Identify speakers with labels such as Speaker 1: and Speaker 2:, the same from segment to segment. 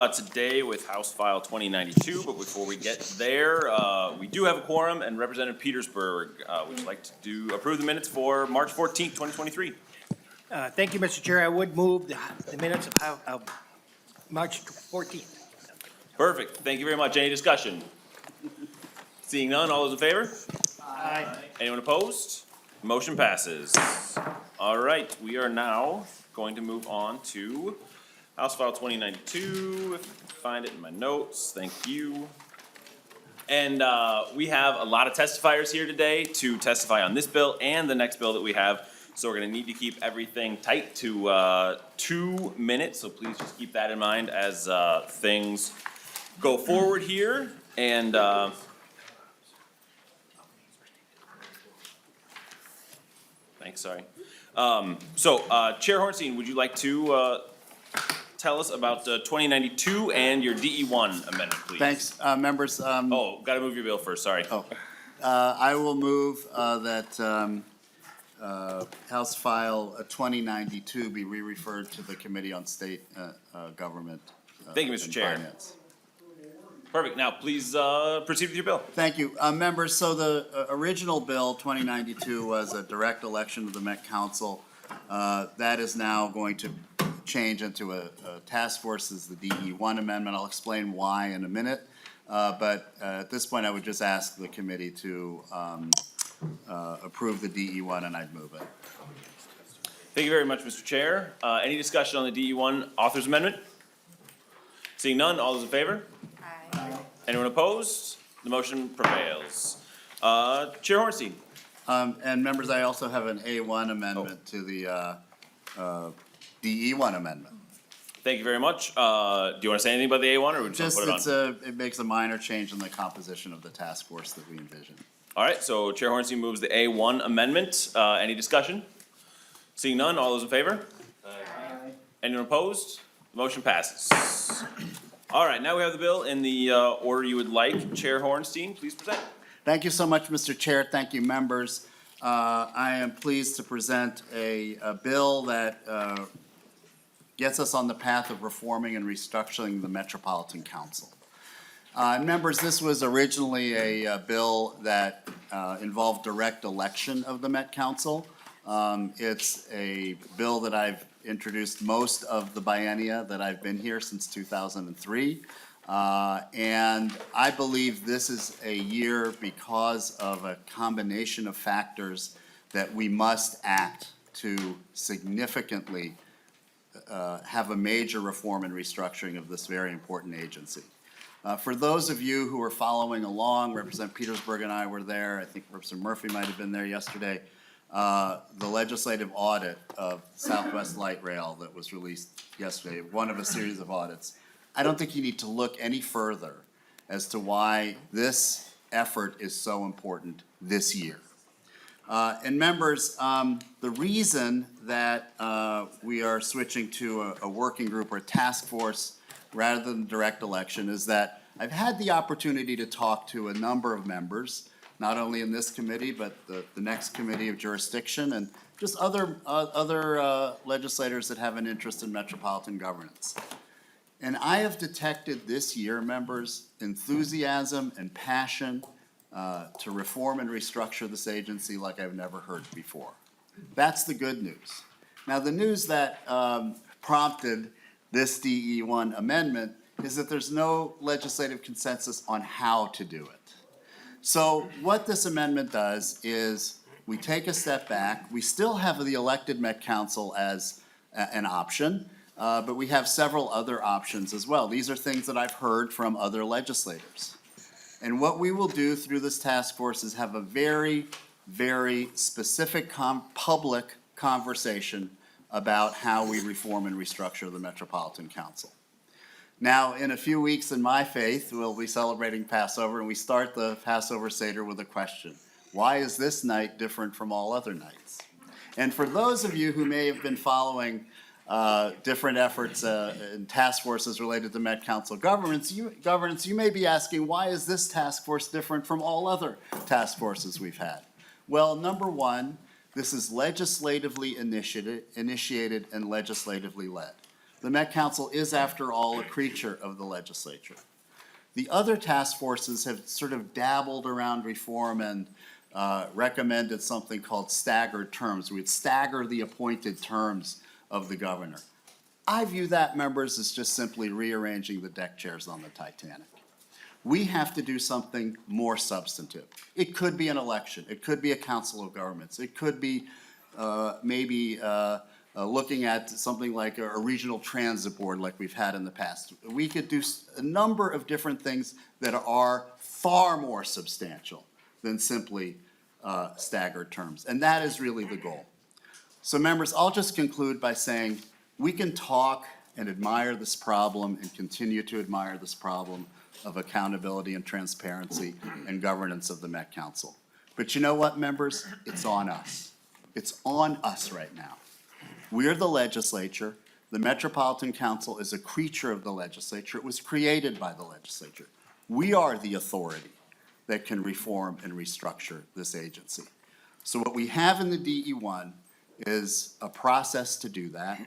Speaker 1: Today with House File 2092, but before we get there, we do have a quorum, and Representative Petersburg would you like to approve the minutes for March 14th, 2023.
Speaker 2: Thank you, Mr. Chair. I would move the minutes of March 14th.
Speaker 1: Perfect. Thank you very much. Any discussion? Seeing none, all those in favor?
Speaker 2: Aye.
Speaker 1: Anyone opposed? Motion passes. All right, we are now going to move on to House File 2092, if I can find it in my notes, thank you. And we have a lot of testifiers here today to testify on this bill and the next bill that we have. So we're gonna need to keep everything tight to 2 minutes, so please just keep that in mind as things go forward here. And thanks, sorry. Chair Hornstein, would you like to tell us about 2092 and your DE1 amendment, please?
Speaker 3: Thanks, members.
Speaker 1: Oh, gotta move your bill first, sorry.
Speaker 3: I will move that House File 2092 be re-referred to the Committee on State Government.
Speaker 1: Thank you, Mr.
Speaker 3: and
Speaker 1: Chair.
Speaker 3: Finance.
Speaker 1: Perfect, now please proceed with your bill.
Speaker 3: Thank you. Members, so the original bill, 2092, was a direct election of the Met Council. That is now going to change into a task force as the DE1 amendment. I'll explain why in a minute. But at this point, I would just ask the committee to approve the DE1, and I'd move it.
Speaker 1: Thank you very much, Mr. Chair. Any discussion on the DE1 author's amendment? Seeing none, all those in favor?
Speaker 4: Aye.
Speaker 1: Anyone opposed? The motion prevails. Chair Hornstein.
Speaker 3: And members, I also have an A1 amendment to the DE1 amendment.
Speaker 1: Thank you very much. Do you want to say anything about the A1 or would you just
Speaker 3: Just,
Speaker 1: put it on?
Speaker 3: it makes a minor change in the composition of the task force that we envision.
Speaker 1: All right, so Chair Hornstein moves the A1 amendment. Any discussion? Seeing none, all those in favor?
Speaker 4: Aye.
Speaker 1: Anyone opposed? The motion passes. All right, now we have the bill in the order you would like. Chair Hornstein, please present.
Speaker 3: Thank you so much, Mr. Chair. Thank you, members. I am pleased to present a bill that gets us on the path of reforming and restructuring the Metropolitan Council. Members, this was originally a bill that involved direct election of the Met Council. It's a bill that I've introduced most of the biennia that I've been here since 2003. And I believe this is a year because of a combination of factors that we must act to significantly have a major reform and restructuring of this very important agency. For those of you who are following along, Representative Petersburg and I were there, I think Representative Murphy might have been there yesterday, the legislative audit of Southwest Light Rail that was released yesterday, one of a series of audits. I don't think you need to look any further as to why this effort is so important this year. And members, the reason that we are switching to a working group or a task force rather than direct election is that I've had the opportunity to talk to a number of members, not only in this committee, but the next committee of jurisdiction and just other legislators that have an interest in metropolitan governance. And I have detected this year, members, enthusiasm and passion to reform and restructure this agency like I've never heard before. That's the good news. Now, the news that prompted this DE1 amendment is that there's no legislative consensus on how to do it. So what this amendment does is we take a step back. We still have the elected Met Council as an option. But we have several other options as well. These are things that I've heard from other legislators. And what we will do through this task force is have a very, very specific public conversation about how we reform and restructure the Metropolitan Council. Now, in a few weeks in my faith, we'll be celebrating Passover, and we start the Passover Seder with a question. Why is this night different from all other nights? And for those of you who may have been following different efforts and task forces related to Met Council governance, you may be asking, why is this task force different from all other task forces we've had? Well, number one, this is legislatively initiated and legislatively led. The Met Council is, after all, a creature of the legislature. The other task forces have sort of dabbled around reform and recommended something called staggered terms. We'd stagger the appointed terms of the governor. I view that, members, as just simply rearranging the deck chairs on the Titanic. We have to do something more substantive. It could be an election. It could be a council of governments. It could be maybe looking at something like a regional transit board like we've had in the past. We could do a number of different things that are far more substantial than simply staggered terms. And that is really the goal. So members, I'll just conclude by saying we can talk and admire this problem and continue to admire this problem of accountability and transparency and governance of the Met Council. But you know what, members? It's on us. It's on us right now. We are the legislature. The Metropolitan Council is a creature of the legislature. It was created by the legislature. We are the authority that can reform and restructure this agency. So what we have in the DE1 is a process to do that.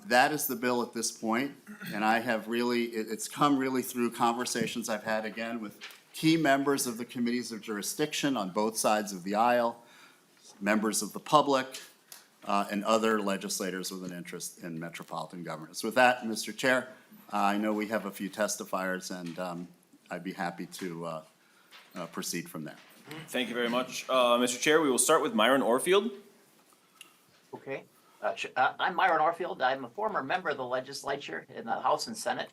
Speaker 3: That is the bill at this point, and I have really, it's come really through conversations I've had again with key members of the committees of jurisdiction on both sides of the aisle, members of the public, and other legislators with an interest in metropolitan governance. With that, Mr. Chair, I know we have a few testifiers, and I'd be happy to proceed from there.
Speaker 1: Thank you very much. Mr. Chair, we will start with Myron Orfield.
Speaker 5: Okay. I'm Myron Orfield. I'm a former member of the legislature in the House and Senate.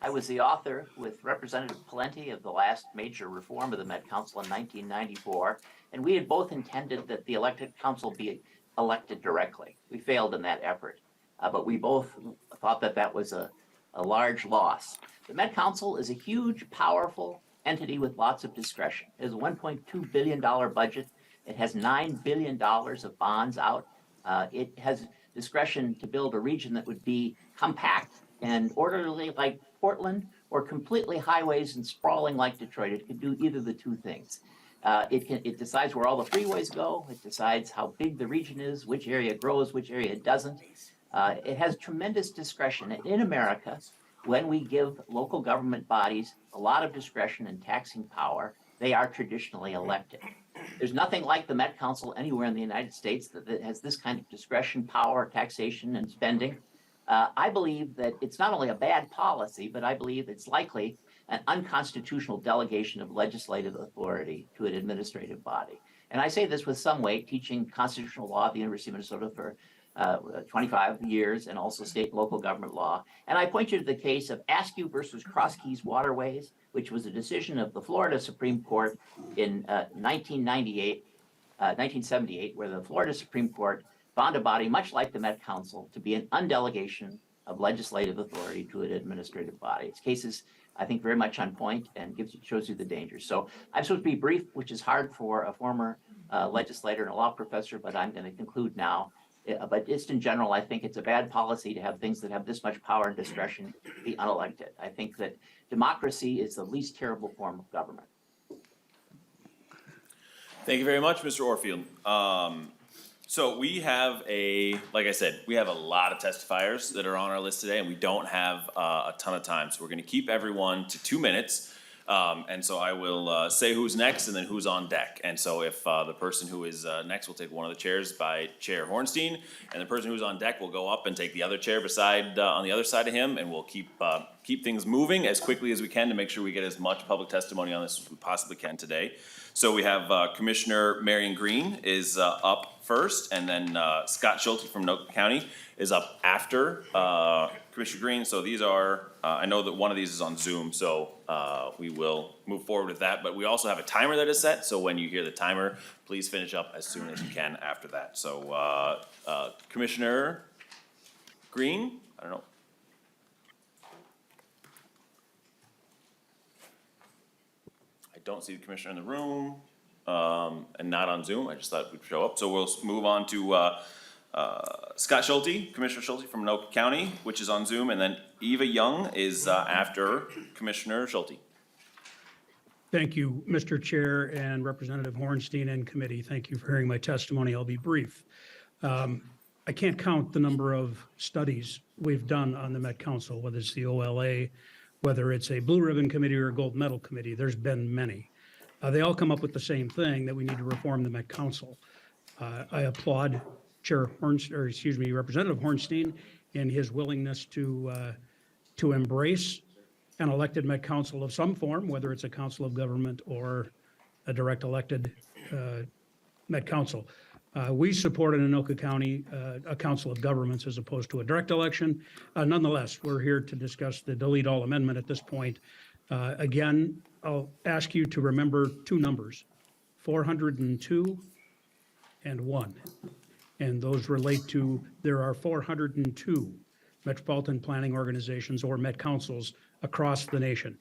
Speaker 5: I was the author with Representative Pawlenty of the last major reform of the Met Council in 1994, and we had both intended that the elected council be elected directly. We failed in that effort, but we both thought that that was a large loss. The Met Council is a huge, powerful entity with lots of discretion. It has a $1.2 billion budget. It has $9 billion of bonds out. It has discretion to build a region that would be compact and orderly like Portland, or completely highways and sprawling like Detroit. It can do either of the two things. It decides where all the freeways go. It decides how big the region is, which area grows, which area doesn't. It has tremendous discretion. And in America, when we give local government bodies a lot of discretion and taxing power, they are traditionally elected. There's nothing like the Met Council anywhere in the United States that has this kind of discretion, power, taxation, and spending. I believe that it's not only a bad policy, but I believe it's likely an unconstitutional delegation of legislative authority to an administrative body. And I say this with some weight, teaching constitutional law at the University of Minnesota for 25 years, and also state and local government law. And I point you to the case of Askew versus Cross Keys Waterways, which was a decision of the Florida Supreme Court in 1978, where the Florida Supreme Court found a body much like the Met Council to be an undelegation of legislative authority to an administrative body. Its case is, I think, very much on point and shows you the dangers. So I'm supposed to be brief, which is hard for a former legislator and a law professor, but I'm going to conclude now. But just in general, I think it's a bad policy to have things that have this much power and discretion be unelected. I think that democracy is the least terrible form of government.
Speaker 1: Thank you very much, Mr. Orfield. So we have like I said, we have a lot of testifiers that are on our list today, and we don't have a ton of time. So we're gonna keep everyone to 2 minutes. And so I will say who's next and then who's on deck. And so if the person who is next will take one of the chairs by Chair Hornstein, and the person who's on deck will go up and take the other chair beside on the other side of him, and we'll keep things moving as quickly as we can to make sure we get as much public testimony on this as we possibly can today. So we have Commissioner Marion Green is up first, and then Scott Schulte from Anoka County is up after Commissioner Green. So these are, I know that one of these is on Zoom, so we will move forward with that. But we also have a timer that is set, so when you hear the timer, please finish up as soon as you can after that. So Commissioner Green, I don't know. I don't see the commissioner in the room, and not on Zoom. I just thought we'd show up. So we'll move on to Scott Schulte, Commissioner Schulte from Anoka County, which is on Zoom, and then Eva Young is after Commissioner Schulte.
Speaker 6: Thank you, Mr. Chair and Representative Hornstein and committee. Thank you for hearing my testimony. I'll be brief. I can't count the number of studies we've done on the Met Council, whether it's the OLA, whether it's a blue ribbon committee or a gold medal committee. There's been many. They all come up with the same thing, that we need to reform the Met Council. I applaud Representative Hornstein in his willingness to embrace an elected Met Council of some form, whether it's a council of government or a direct elected Met Council. We support in Anoka County a council of governments as opposed to a direct election. Nonetheless, we're here to discuss the delete all amendment at this point. Again, I'll ask you to remember two numbers, 402 and 1. And those relate to, there are 402 metropolitan planning organizations or Met Councils across the nation.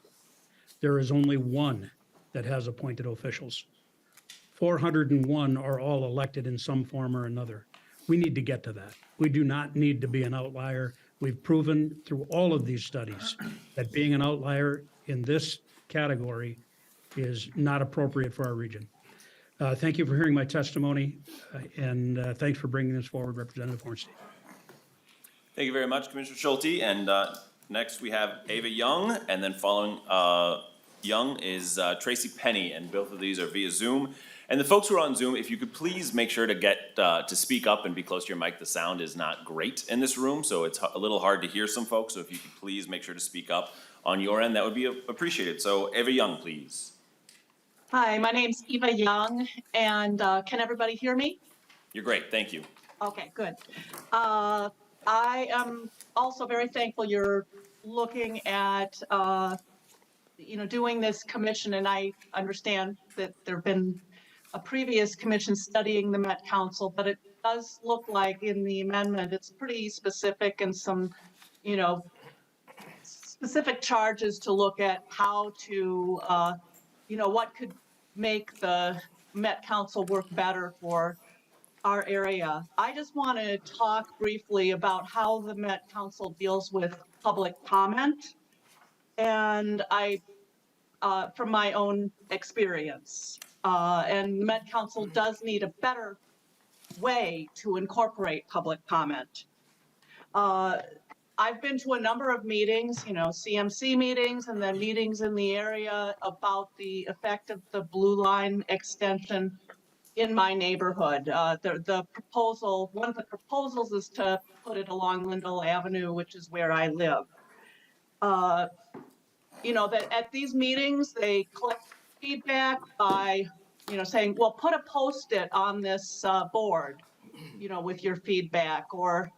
Speaker 6: There is only one that has appointed officials. 401 are all elected in some form or another. We need to get to that. We do not need to be an outlier. We've proven through all of these studies that being an outlier in this category is not appropriate for our region. Thank you for hearing my testimony, and thanks for bringing this forward, Representative Hornstein.
Speaker 1: Thank you very much, Commissioner Schulte. And next we have Ava Young, and then following Young is Tracy Penny, and both of these are via Zoom. And the folks who are on Zoom, if you could please make sure to get to speak up and be close to your mic. The sound is not great in this room, so it's a little hard to hear some folks. So if you could please make sure to speak up on your end, that would be appreciated. So Ava Young, please.
Speaker 7: Hi, my name's Eva Young, and can everybody hear me?
Speaker 1: You're great, thank you.
Speaker 7: Okay, good. I am also very thankful you're looking at, doing this commission, and I understand that there have been a previous commission studying the Met Council, but it does look like in the amendment, it's pretty specific and some, specific charges to look at how to, what could make the Met Council work better for our area. I just want to talk briefly about how the Met Council deals with public comment, and from my own experience. And the Met Council does need a better way to incorporate public comment. I've been to a number of meetings, CMC meetings, and then meetings in the area about the effect of the Blue Line extension in my neighborhood. The proposal, one of the proposals is to put it along Lindell Avenue, which is where I live. That at these meetings, they collect feedback by, saying, well, put a Post-it on this board, with your feedback, or,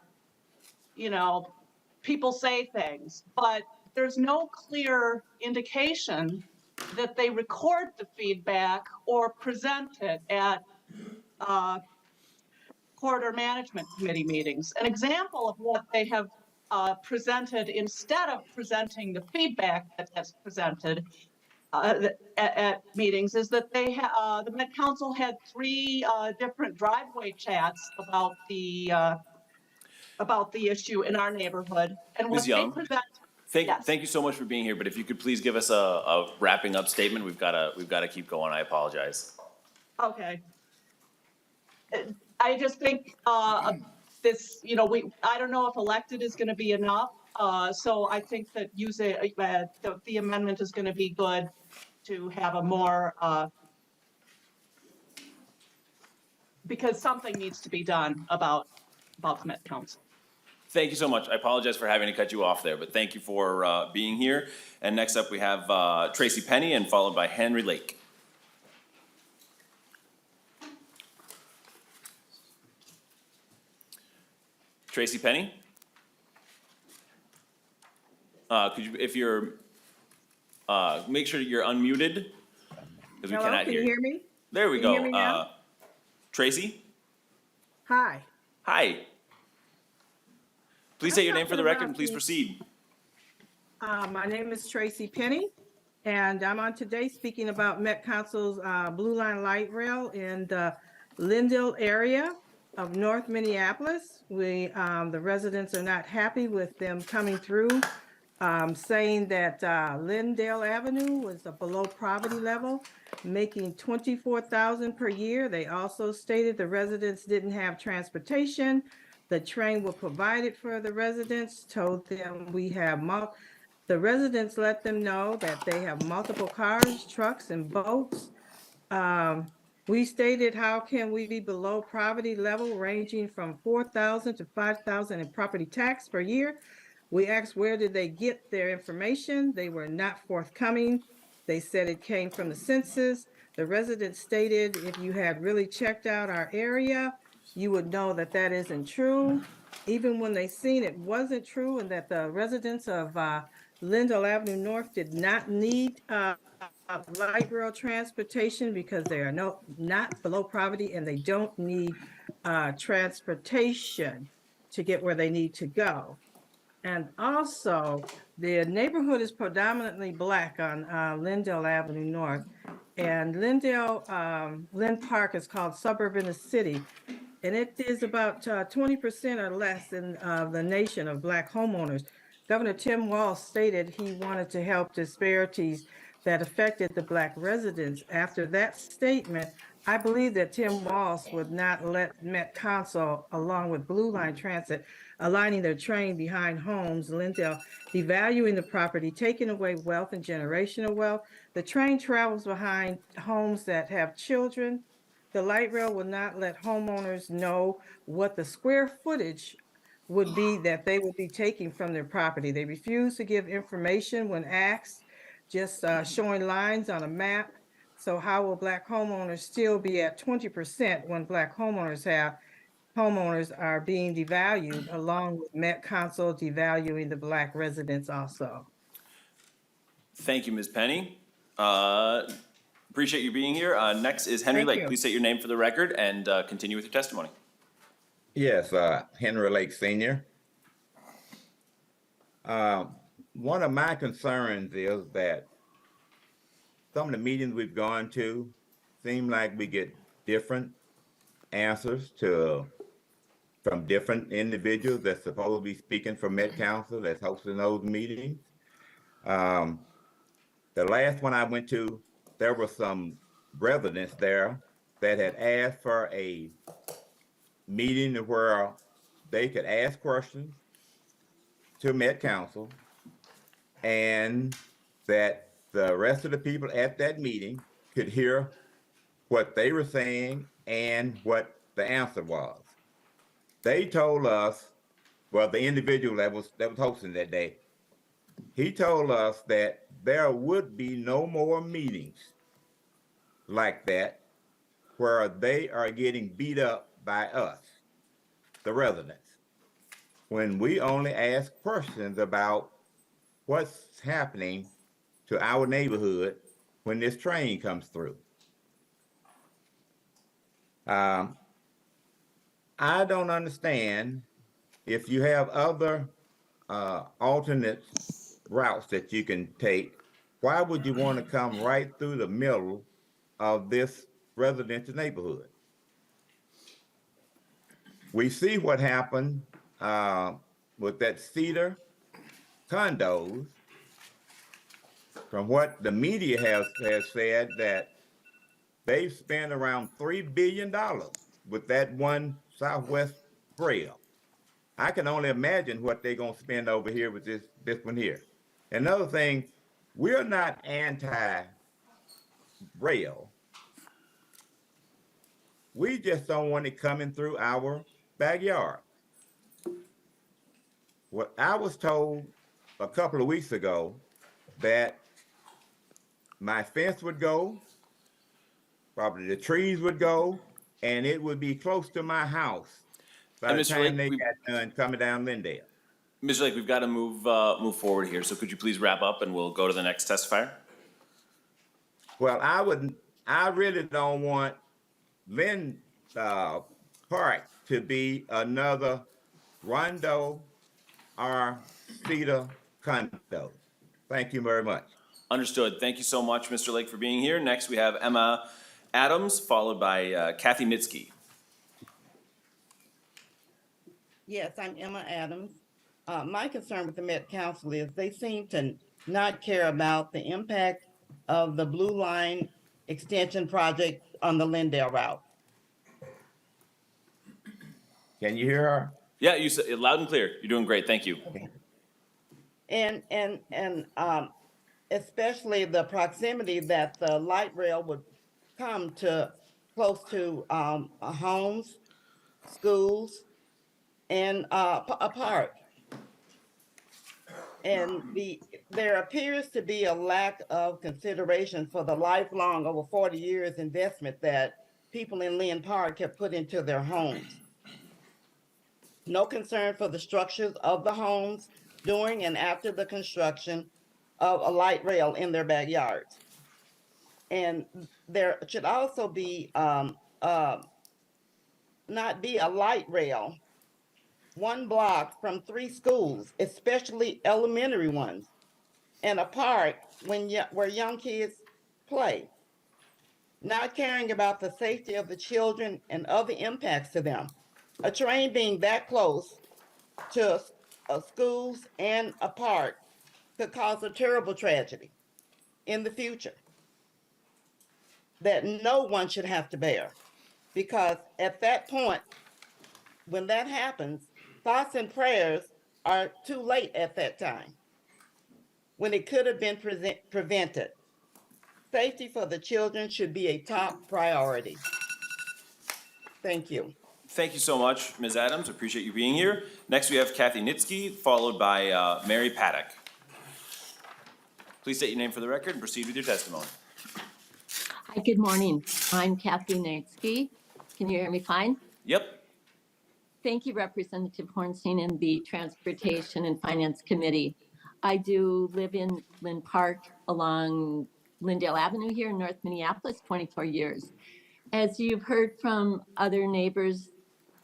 Speaker 7: people say things, but there's no clear indication that they record the feedback or present it at corridor management committee meetings. An example of what they have presented instead of presenting the feedback that's presented at meetings is that the Met Council had 3 different driveway chats about the issue in our neighborhood. And what
Speaker 1: Ms. Young,
Speaker 7: they present.
Speaker 1: Thank you so much for being here, but if you could please give us a wrapping up statement, we've got to keep going. I apologize.
Speaker 7: Okay. I just think this, I don't know if elected is going to be enough. So I think that the amendment is going to be good to have a more, because something needs to be done about the Met Council.
Speaker 1: Thank you so much. I apologize for having to cut you off there, but thank you for being here. And next up, we have Tracy Penny, and followed by Henry Lake. Tracy Penny? Could you, if you're, make sure you're unmuted, because we
Speaker 8: Hello,
Speaker 1: cannot
Speaker 8: can
Speaker 1: hear
Speaker 8: you
Speaker 1: you.
Speaker 8: hear me?
Speaker 1: There we
Speaker 8: Can you
Speaker 1: go.
Speaker 8: hear me now?
Speaker 1: Tracy?
Speaker 8: Hi.
Speaker 1: Hi. Please state your name for the
Speaker 8: talking
Speaker 1: record
Speaker 8: about
Speaker 1: and please
Speaker 8: the-
Speaker 1: proceed.
Speaker 8: My name is Tracy Penny, and I'm on today speaking about Met Council's Blue Line Light Rail in the Lindell area of North Minneapolis. The residents are not happy with them coming through, saying that Lindell Avenue was below poverty level, making $24,000 per year. They also stated the residents didn't have transportation, The train will provide it for the residents, told them the residents let them know that they have multiple cars, trucks, and boats. We stated, how can we be below poverty level ranging from 4,000 to 5,000 in property tax per year? We asked, where did they get their information? They were not forthcoming. They said it came from the census. The residents stated, if you had really checked out our area, you would know that that isn't true. Even when they seen it wasn't true, and that the residents of Lindell Avenue North did not need light rail transportation because they are not below poverty, and they don't need transportation to get where they need to go. And also, the neighborhood is predominantly Black on Lindell Avenue North. And Lynn Park is called suburb in the city. And it is about 20% or less in the nation of Black homeowners. Governor Tim Walz stated he wanted to help disparities that affected the Black residents. After that statement, I believe that Tim Walz would not let Met Council, along with Blue Line Transit, aligning their train behind homes, Lindell, devaluing the property, taking away wealth and generational wealth. The train travels behind homes that have children. The light rail will not let homeowners know what the square footage would be that they would be taking from their property. They refuse to give information when asked, just showing lines on a map. So how will Black homeowners still be at 20% when Black homeowners are being devalued, along with Met Council devaluing the Black residents also?
Speaker 1: Thank you, Ms. Penny. Appreciate you being here. Next is Henry
Speaker 8: Thank
Speaker 1: Lake.
Speaker 8: you.
Speaker 1: Please state your name for the record and continue with your testimony.
Speaker 9: Yes, Henry Lake Sr. One of my concerns is that some of the meetings we've gone to seem like we get different answers from different individuals that's supposed to be speaking for Met Council that's hosting those meetings. The last one I went to, there were some residents there that had asked for a meeting where they could ask questions to Met Council, and that the rest of the people at that meeting could hear what they were saying and what the answer was. They told us, well, the individual that was hosting that day, he told us that there would be no more meetings like that where they are getting beat up by us, the residents, when we only ask questions about what's happening to our neighborhood when this train comes through. I don't understand, if you have other alternate routes that you can take, why would you want to come right through the middle of this residential neighborhood? We see what happened with that Cedar condos. From what the media has said, that they've spent around $3 billion with that one Southwest rail. I can only imagine what they're gonna spend over here with this one here. Another thing, we're not anti-rail. We just don't want it coming through our backyard. What I was told a couple of weeks ago, that my fence would go, probably the trees would go, and it would be close to my house by
Speaker 1: And
Speaker 9: the
Speaker 1: Mr.
Speaker 9: time
Speaker 1: Lake,
Speaker 9: they got done coming down Lindale.
Speaker 1: Mr. Lake, we've got to move forward here, so could you please wrap up and we'll go to the next testifier?
Speaker 9: Well, I really don't want Lynn Park to be another Rondo or Cedar condo. Thank you very much.
Speaker 1: Understood. Thank you so much, Mr. Lake, for being here. Next, we have Emma Adams, followed by Kathy Nitsky.
Speaker 10: Yes, I'm Emma Adams. My concern with the Met Council is they seem to not care about the impact of the Blue Line extension project on the Lindale route.
Speaker 9: Can you hear her?
Speaker 1: Yeah, you said it loud and clear. You're doing great. Thank you.
Speaker 10: And especially the proximity that the light rail would come to close to homes, schools, and a park. And there appears to be a lack of consideration for the lifelong, over 40 years investment that people in Lynn Park have put into their homes. No concern for the structures of the homes during and after the construction of a light rail in their backyards. And there should also be not be a light rail 1 block from 3 schools, especially elementary ones, and a park where young kids play. Not caring about the safety of the children and other impacts to them. A train being that close to schools and a park could cause a terrible tragedy in the future that no one should have to bear. Because at that point, when that happens, thoughts and prayers are too late at that time, when it could have been prevented. Safety for the children should be a top priority. Thank you.
Speaker 1: Thank you so much, Ms. Adams. Appreciate you being here. Next, we have Kathy Nitsky, followed by Mary Paddock. Please state your name for the record and proceed with your testimony.
Speaker 11: Hi, good morning. I'm Kathy Nitsky. Can you hear me fine?
Speaker 1: Yep.
Speaker 11: Thank you, Representative Hornstein and the Transportation and Finance Committee. I do live in Lynn Park along Lyndale Avenue here in North Minneapolis, 24 years. As you've heard from other neighbors,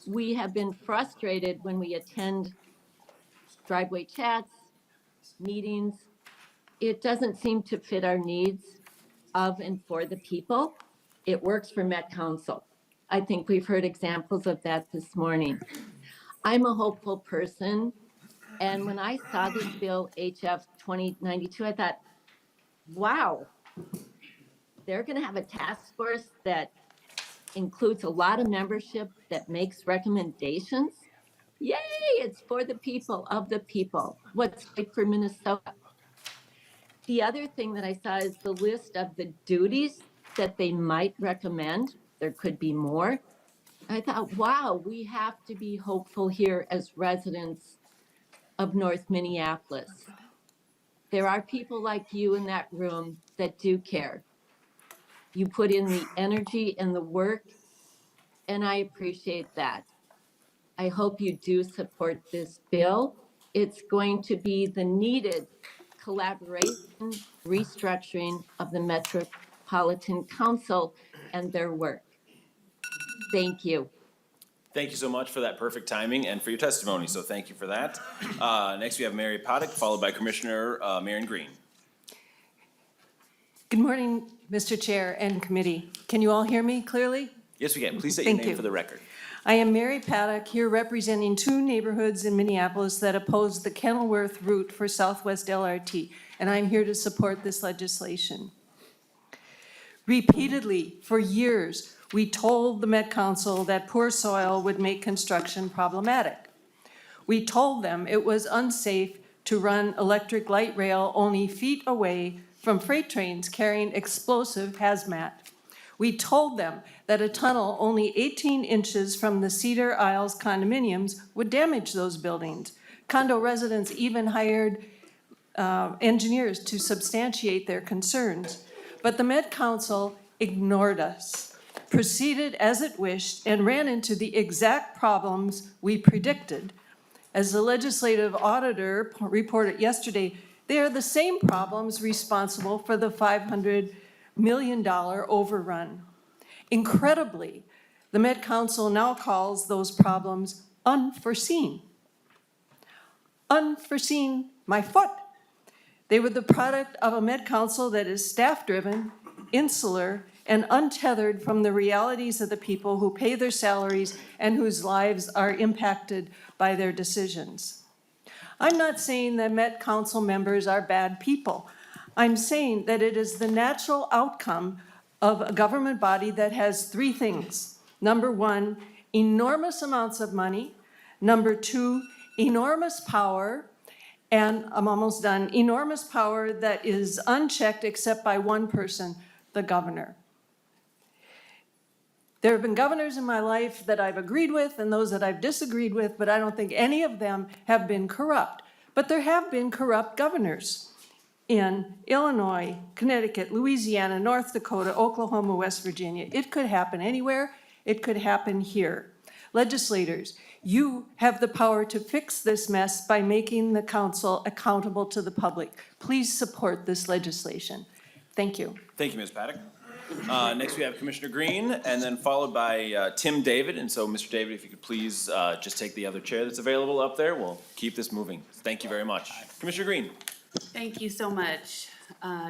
Speaker 11: we have been frustrated when we attend driveway chats, meetings. It doesn't seem to fit our needs of and for the people. It works for Met Council. I think we've heard examples of that this morning. I'm a hopeful person, and when I saw this bill, HF 2092, I thought, wow, they're gonna have a task force that includes a lot of membership that makes recommendations. Yay, it's for the people, of the people. What's right for Minnesota? The other thing that I saw is the list of the duties that they might recommend. There could be more. I thought, wow, we have to be hopeful here as residents of North Minneapolis. There are people like you in that room that do care. You put in the energy and the work, and I appreciate that. I hope you do support this bill. It's going to be the needed collaboration, restructuring of the Metropolitan Council and their work. Thank you.
Speaker 1: Thank you so much for that perfect timing and for your testimony, so thank you for that. Next, we have Mary Paddock, followed by Commissioner Marion Green.
Speaker 12: Good morning, Mr. Chair and committee. Can you all hear me clearly?
Speaker 1: Yes, we can. Please state your
Speaker 12: Thank
Speaker 1: name
Speaker 12: you.
Speaker 1: for the record.
Speaker 12: I am Mary Paddock, here representing 2 neighborhoods in Minneapolis that oppose the Kenilworth route for Southwest LRT, and I'm here to support this legislation. Repeatedly, for years, we told the Met Council that poor soil would make construction problematic. We told them it was unsafe to run electric light rail only feet away from freight trains carrying explosive hazmat. We told them that a tunnel only 18 inches from the Cedar Isles condominiums would damage those buildings. Condo residents even hired engineers to substantiate their concerns. But the Met Council ignored us, proceeded as it wished, and ran into the exact problems we predicted. As the legislative auditor reported yesterday, they are the same problems responsible for the $500 million overrun. Incredibly, the Met Council now calls those problems unforeseen. Unforeseen, my foot. They were the product of a Met Council that is staff-driven, insular, and untethered from the realities of the people who pay their salaries and whose lives are impacted by their decisions. I'm not saying that Met Council members are bad people. I'm saying that it is the natural outcome of a government body that has 3 things. Number 1, enormous amounts of money. Number two, enormous power, and I'm almost done, enormous power that is unchecked except by one person, the governor. There have been governors in my life that I've agreed with and those that I've disagreed with, but I don't think any of them have been corrupt. But there have been corrupt governors in Illinois, Connecticut, Louisiana, North Dakota, Oklahoma, West Virginia. It could happen anywhere. It could happen here. Legislators, you have the power to fix this mess by making the council accountable to the public. Please support this legislation. Thank you.
Speaker 1: Thank you, Ms. Paddock. Next, we have Commissioner Green, and then followed by Tim David. And so, Mr. David, if you could please just take the other chair that's available up there, we'll keep this moving. Thank you very much. Commissioner Green.
Speaker 13: Thank you so much,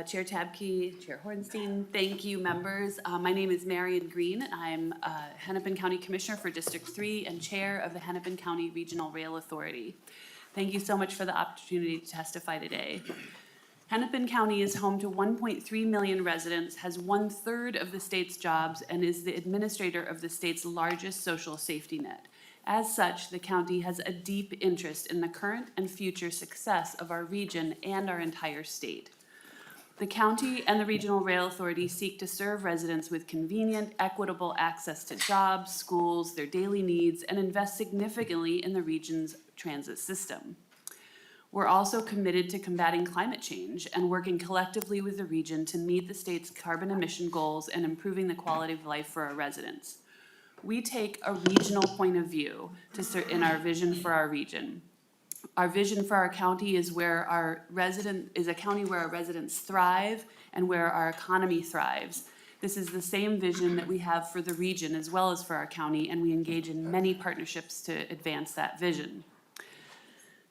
Speaker 13: Chair Tabke, Chair Hornstein. Thank you, members. My name is Marion Green. I'm Hennepin County Commissioner for District 3 and Chair of the Hennepin County Regional Rail Authority. Thank you so much for the opportunity to testify today. Hennepin County is home to 1.3 million residents, has 1/3 of the state's jobs, and is the administrator of the state's largest social safety net. As such, the county has a deep interest in the current and future success of our region and our entire state. The county and the Regional Rail Authority seek to serve residents with convenient, equitable access to jobs, schools, their daily needs, and invest significantly in the region's transit system. We're also committed to combating climate change and working collectively with the region to meet the state's carbon emission goals and improving the quality of life for our residents. We take a regional point of view in our vision for our region. Our vision for our county is a county where our residents thrive and where our economy thrives. This is the same vision that we have for the region as well as for our county, and we engage in many partnerships to advance that vision.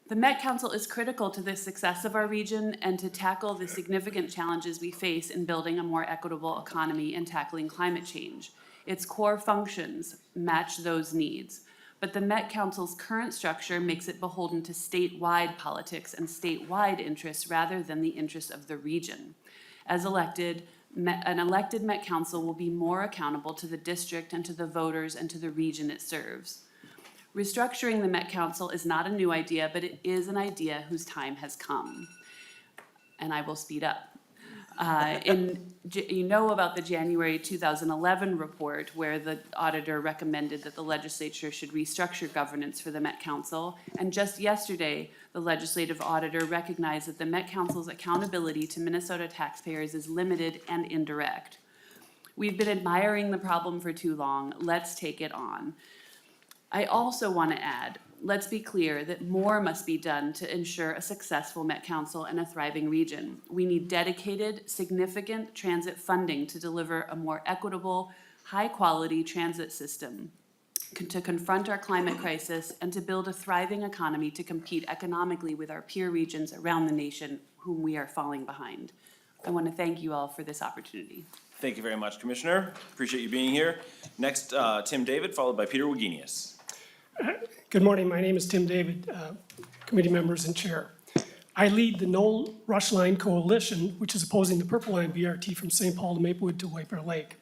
Speaker 13: The Met Council is critical to the success of our region and to tackle the significant challenges we face in building a more equitable economy and tackling climate change. Its core functions match those needs, but the Met Council's current structure makes it beholden to statewide politics and statewide interests rather than the interests of the region. As elected, an elected Met Council will be more accountable to the district and to the voters and to the region it serves. Restructuring the Met Council is not a new idea, but it is an idea whose time has come. And I will speed up. You know about the January 2011 report where the auditor recommended that the legislature should restructure governance for the Met Council. And just yesterday, the legislative auditor recognized that the Met Council's accountability to Minnesota taxpayers is limited and indirect. We've been admiring the problem for too long. Let's take it on. I also want to add, let's be clear that more must be done to ensure a successful Met Council and a thriving region. We need dedicated, significant transit funding to deliver a more equitable, high-quality transit system, to confront our climate crisis, and to build a thriving economy to compete economically with our peer regions around the nation whom we are falling behind. I want to thank you all for this opportunity.
Speaker 1: Thank you very much, Commissioner. Appreciate you being here. Next, Tim David, followed by Peter Wagenius.
Speaker 14: Good morning. My name is Tim David, committee members and chair. I lead the No Rush Line Coalition, which is opposing the Purple Line BRT from St. Paul to Maplewood to White Bear Lake,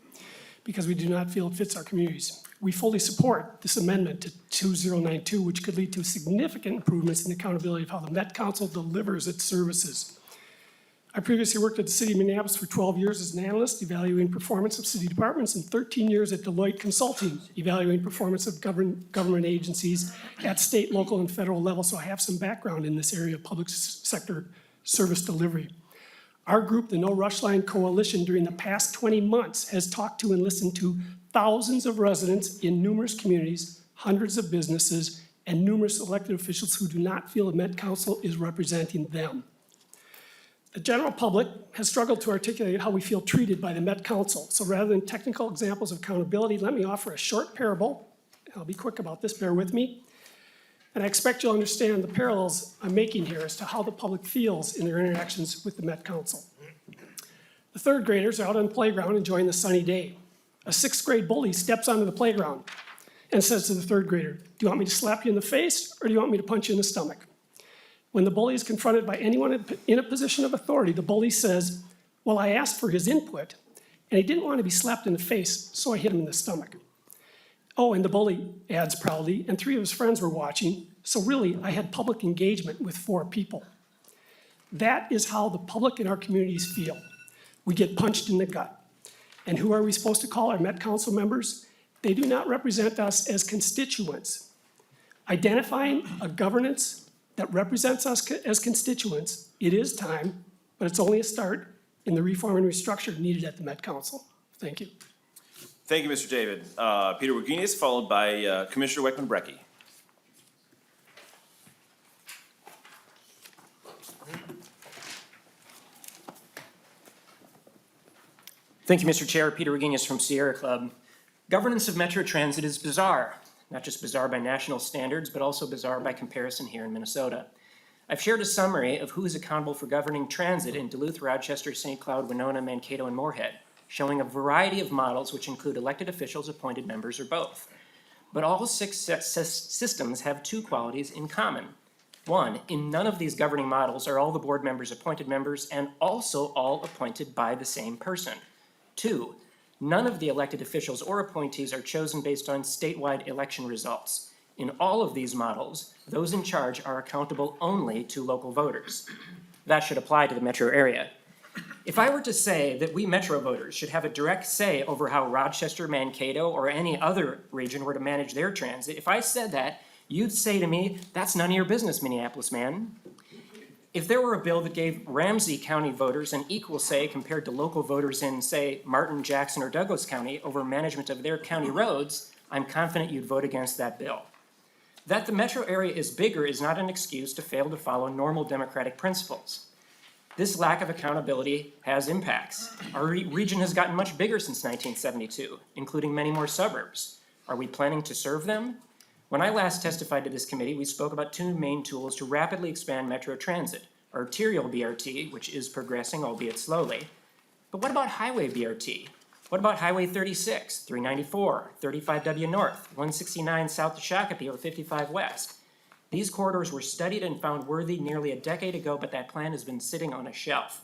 Speaker 14: because we do not feel it fits our communities. We fully support this amendment to 2092, which could lead to significant improvements in the accountability of how the Met Council delivers its services. I previously worked at the City of Minneapolis for 12 years as an analyst evaluating performance of city departments and 13 years at Deloitte Consulting evaluating performance of government agencies at state, local, and federal level. So I have some background in this area of public sector service delivery. Our group, the No Rush Line Coalition, during the past 20 months has talked to and listened to thousands of residents in numerous communities, hundreds of businesses, and numerous elected officials who do not feel the Met Council is representing them. The general public has struggled to articulate how we feel treated by the Met Council. So rather than technical examples of accountability, let me offer a short parable. I'll be quick about this, bear with me. And I expect you'll understand the parallels I'm making here as to how the public feels in their interactions with the Met Council. The third graders are out on the playground enjoying the sunny day. A sixth grade bully steps onto the playground and says to the third grader, "Do you want me to slap you in the face or do you want me to punch you in the stomach?" When the bully is confronted by anyone in a position of authority, the bully says, "Well, I asked for his input, and he didn't want to be slapped in the face, so I hit him in the stomach." Oh, and the bully adds proudly, and 3 of his friends were watching, so really, I had public engagement with 4 people. That is how the public in our communities feel. We get punched in the gut. And who are we supposed to call our Met Council members? They do not represent us as constituents. Identifying a governance that represents us as constituents, it is time, but it's only a start in the reform and restructure needed at the Met Council. Thank you.
Speaker 1: Thank you, Mr. David. Peter Wagenius, followed by Commissioner Weckman-Brecky.
Speaker 15: Thank you, Mr. Chair. Peter Wagenius from Sierra Club. Governance of Metro Transit is bizarre. Not just bizarre by national standards, but also bizarre by comparison here in Minnesota. I've shared a summary of who is accountable for governing transit in Duluth, Rochester, St. Cloud, Winona, Mankato, and Moorhead, showing a variety of models which include elected officials, appointed members, or both. But all 6 systems have 2 qualities in common. 1, in none of these governing models are all the board members appointed members and also all appointed by the same person. 2, none of the elected officials or appointees are chosen based on statewide election results. In all of these models, those in charge are accountable only to local voters. That should apply to the metro area. If I were to say that we metro voters should have a direct say over how Rochester, Mankato, or any other region were to manage their transit, if I said that, you'd say to me, that's none of your business, Minneapolis man. If there were a bill that gave Ramsey County voters an equal say compared to local voters in, say, Martin, Jackson, or Douglas County over management of their county roads, I'm confident you'd vote against that bill. That the metro area is bigger is not an excuse to fail to follow normal democratic principles. This lack of accountability has impacts. Our region has gotten much bigger since 1972, including many more suburbs. Are we planning to serve them? When I last testified to this committee, we spoke about 2 main tools to rapidly expand metro transit: arterial BRT, which is progressing, albeit slowly. But what about highway BRT? What about Highway 36, 394, 35W North, 169 south to Shakopee, or 55 West? These corridors were studied and found worthy nearly a decade ago, but that plan has been sitting on a shelf.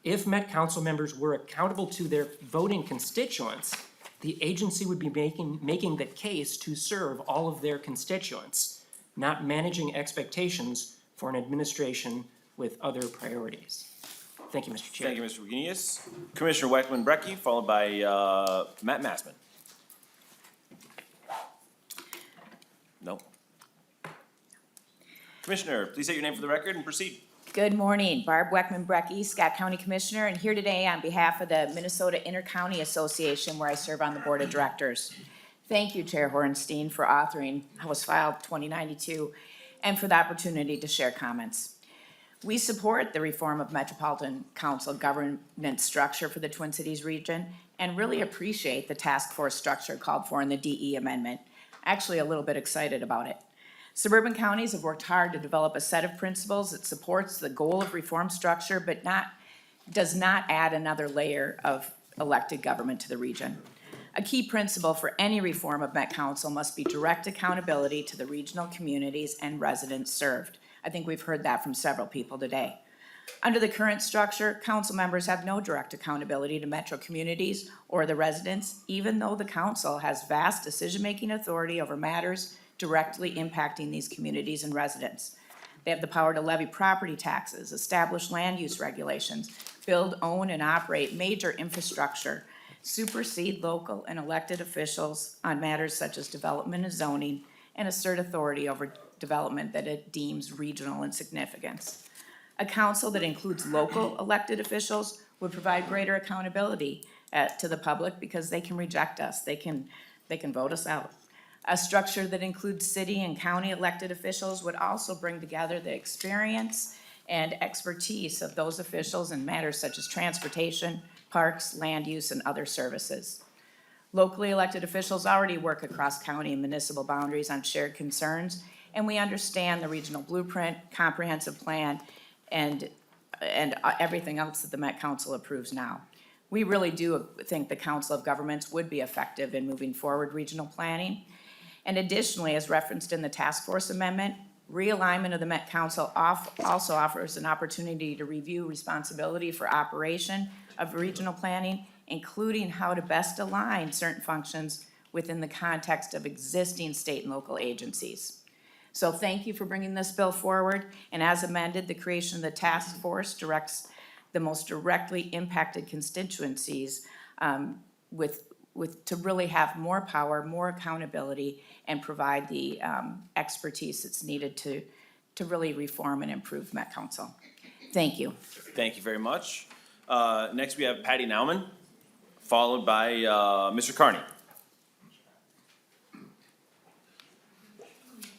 Speaker 15: If Met Council members were accountable to their voting constituents, the agency would be making the case to serve all of their constituents, not managing expectations for an administration with other priorities. Thank you, Mr. Chair.
Speaker 1: Thank you, Mr. Wagenius. Commissioner Weckman-Brecky, followed by Matt Massman. No. Commissioner, please state your name for the record and proceed.
Speaker 4: Good morning, Barb Weckman-Brecky, Scott County Commissioner, and here today on behalf of the Minnesota Intercounty Association, where I serve on the Board of Directors. Thank you, Chair Hornstein, for authoring House File 2092 and for the opportunity to share comments. We support the reform of Metropolitan Council government structure for the Twin Cities region and really appreciate the task force structure called for in the DE amendment. Actually, a little bit excited about it. Suburban counties have worked hard to develop a set of principles that supports the goal of reform structure, but does not add another layer of elected government to the region. A key principle for any reform of Met Council must be direct accountability to the regional communities and residents served. I think we've heard that from several people today. Under the current structure, council members have no direct accountability to metro communities or the residents, even though the council has vast decision-making authority over matters directly impacting these communities and residents. They have the power to levy property taxes, establish land use regulations, build, own, and operate major infrastructure, supersede local and elected officials on matters such as development and zoning, and assert authority over development that it deems regional in significance. A council that includes local elected officials would provide greater accountability to the public because they can reject us, they can vote us out. A structure that includes city and county elected officials would also bring together the experience and expertise of those officials in matters such as transportation, parks, land use, and other services. Locally elected officials already work across county and municipal boundaries on shared concerns, and we understand the regional blueprint, comprehensive plan, and everything else that the Met Council approves now. We really do think the Council of Governments would be effective in moving forward regional planning. And additionally, as referenced in the task force amendment, realignment of the Met Council also offers an opportunity to review responsibility for operation of regional planning, including how to best align certain functions within the context of existing state and local agencies. So thank you for bringing this bill forward, and as amended, the creation of the task force directs the most directly impacted constituencies to really have more power, more accountability, and provide the expertise that's needed to really reform and improve Met Council. Thank you.
Speaker 1: Thank you very much. Next, we have Patty Nauman, followed by Mr. Carney.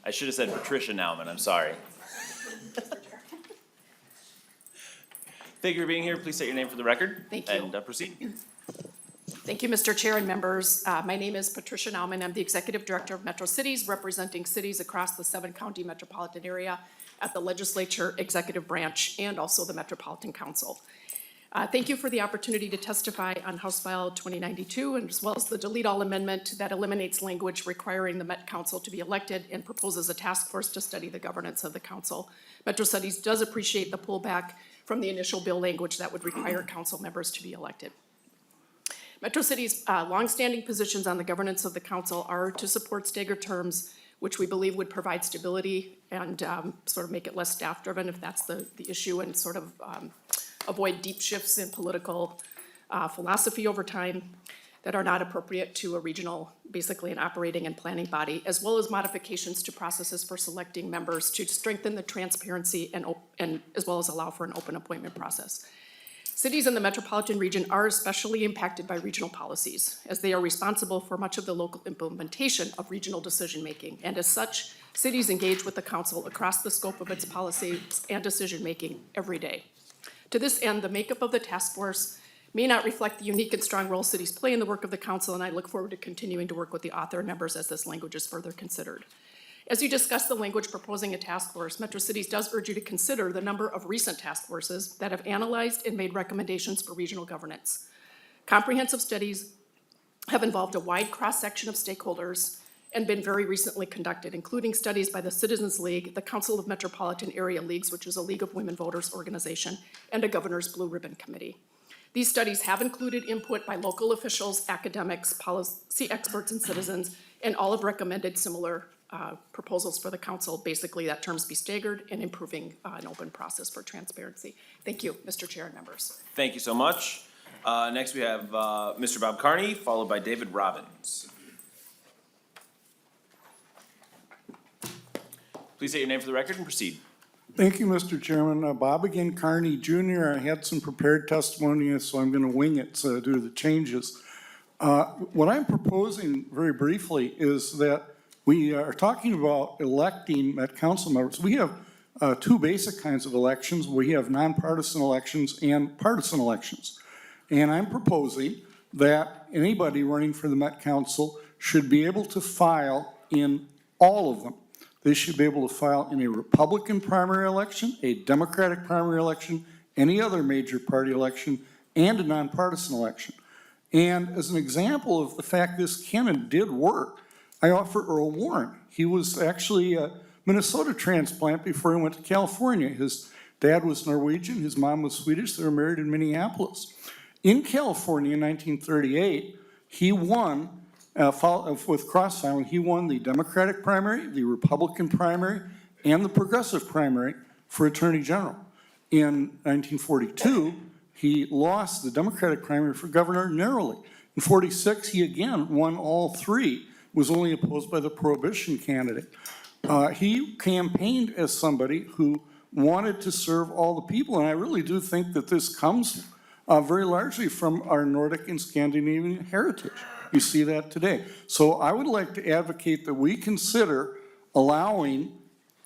Speaker 1: I should have said Patricia Nauman, I'm sorry. Thank you for being here. Please state your name for the record.
Speaker 16: Thank you.
Speaker 1: And proceed.
Speaker 16: Thank you, Mr. Chair and members. My name is Patricia Nauman. I'm the Executive Director of Metro Cities, representing cities across the 7-county metropolitan area at the Legislature, Executive Branch, and also the Metropolitan Council. Thank you for the opportunity to testify on House File 2092, and as well as the delete all amendment that eliminates language requiring the Met Council to be elected and proposes a task force to study the governance of the council. Metro Cities does appreciate the pullback from the initial bill language that would require council members to be elected. Metro Cities' longstanding positions on the governance of the council are to support staggered terms, which we believe would provide stability and sort of make it less staff-driven if that's the issue, and sort of avoid deep shifts in political philosophy over time that are not appropriate to a regional, basically an operating and planning body, as well as modifications to processes for selecting members to strengthen the transparency and as well as allow for an open appointment process. Cities in the metropolitan region are especially impacted by regional policies, as they are responsible for much of the local implementation of regional decision-making. And as such, cities engage with the council across the scope of its policies and decision-making every day. To this end, the makeup of the task force may not reflect the unique and strong role cities play in the work of the council, and I look forward to continuing to work with the author and members as this language is further considered. As you discuss the language proposing a task force, Metro Cities does urge you to consider the number of recent task forces that have analyzed and made recommendations for regional governance. Comprehensive studies have involved a wide cross-section of stakeholders and been very recently conducted, including studies by the Citizens League, the Council of Metropolitan Area Leagues, which is a League of Women Voters organization, and a Governor's Blue Ribbon Committee. These studies have included input by local officials, academics, policy experts, and citizens, and all have recommended similar proposals for the council, basically that terms be staggered and improving an open process for transparency. Thank you, Mr. Chair and members.
Speaker 1: Thank you so much. Next, we have Mr. Bob Carney, followed by David Robbins. Please state your name for the record and proceed.
Speaker 17: Thank you, Mr. Chairman. Bob again Carney Jr. I had some prepared testimony, so I'm going to wing it due to the changes. What I'm proposing very briefly is that we are talking about electing Met Council members. We have two basic kinds of elections. We have nonpartisan elections and partisan elections. And I'm proposing that anybody running for the Met Council should be able to file in all of them. They should be able to file in a Republican primary election, a Democratic primary election, any other major party election, and a nonpartisan election. And as an example of the fact this can and did work, I offer Earl Warren. He was actually a Minnesota transplant before he went to California. His dad was Norwegian, his mom was Swedish. They were married in Minneapolis. In California in 1938, he won, with cross-filing, he won the Democratic primary, the Republican primary, and the Progressive primary for Attorney General. In 1942, he lost the Democratic primary for governor narrowly. In 46, he again won all three, was only opposed by the Prohibition candidate. He campaigned as somebody who wanted to serve all the people, and I really do think that this comes very largely from our Nordic and Scandinavian heritage. You see that today. So I would like to advocate that we consider allowing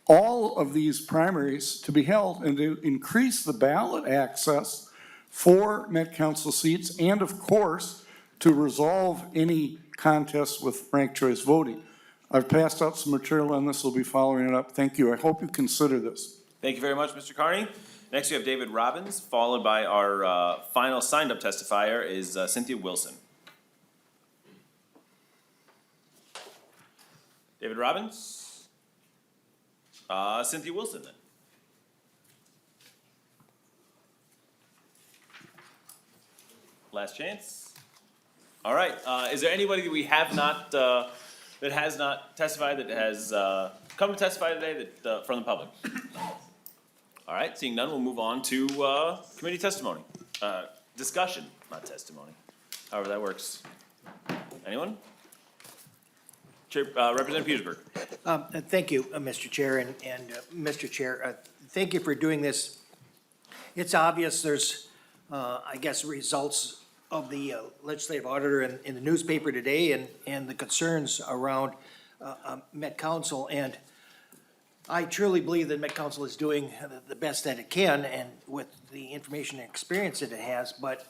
Speaker 17: all of these primaries to be held and to increase the ballot access for Met Council seats, and of course, to resolve any contests with ranked choice voting. I've passed out some material on this. We'll be following it up. Thank you. I hope you consider this.
Speaker 1: Thank you very much, Mr. Carney. Next, we have David Robbins, followed by our final signed-up testifier is Cynthia Wilson. David Robbins? Cynthia Wilson, then. Last chance. All right, is there anybody that we have not, that has not testified, that has, come to testify today that, from the public? All right, seeing none, we'll move on to, committee testimony. Discussion, not testimony, however that works. Anyone? Chair, Representative Petersburg.
Speaker 2: Thank you, Mr. Chair, and Mr. Chair, thank you for doing this. It's obvious there's, I guess, results of the legislative auditor in the newspaper today and the concerns around Met Council. And I truly believe that Met Council is doing the best that it can and with the information and experience that it has. But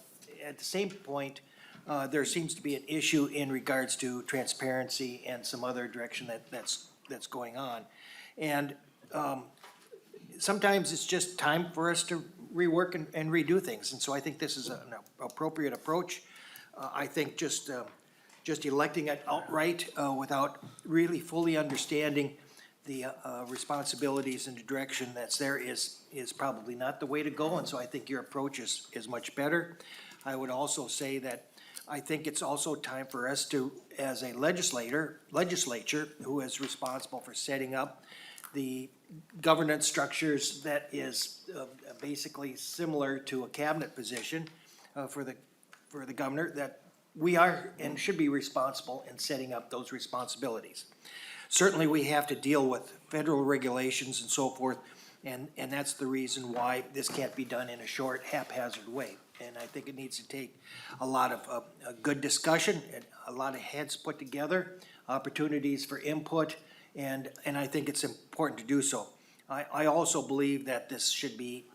Speaker 2: at the same point, there seems to be an issue in regards to transparency and some other direction that's going on. And sometimes it's just time for us to rework and redo things. And so I think this is an appropriate approach. I think just electing it outright without really fully understanding the responsibilities and the direction that's there is probably not the way to go. And so I think your approach is much better. I would also say that I think it's also time for us to, as a legislature who is responsible for setting up the governance structures that is basically similar to a cabinet position for the governor, that we are and should be responsible in setting up those responsibilities. Certainly, we have to deal with federal regulations and so forth, and that's the reason why this can't be done in a short, haphazard way. And I think it needs to take a lot of a good discussion, and a lot of heads put together, opportunities for input, and I think it's important to do so. I also believe that this should be,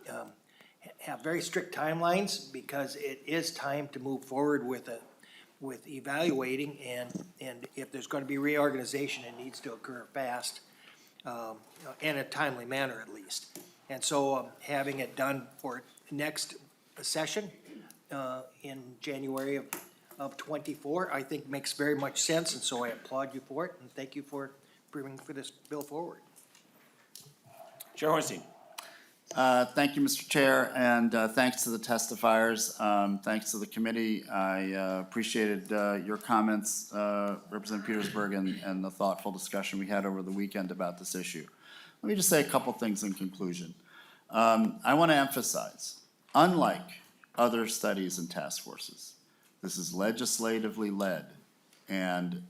Speaker 2: have very strict timelines, because it is time to move forward with evaluating, and if there's gonna be reorganization, it needs to occur fast, in a timely manner at least. And so, having it done for next session, in January of '24, I think makes very much sense, and so I applaud you for it, and thank you for bringing this bill forward.
Speaker 1: Chair Hornstein.
Speaker 3: Thank you, Mr. Chair, and thanks to the testifiers. Thanks to the committee. I appreciated your comments, Representative Petersburg, and the thoughtful discussion we had over the weekend about this issue. Let me just say a couple things in conclusion. I want to emphasize, unlike other studies and task forces, this is legislatively led, and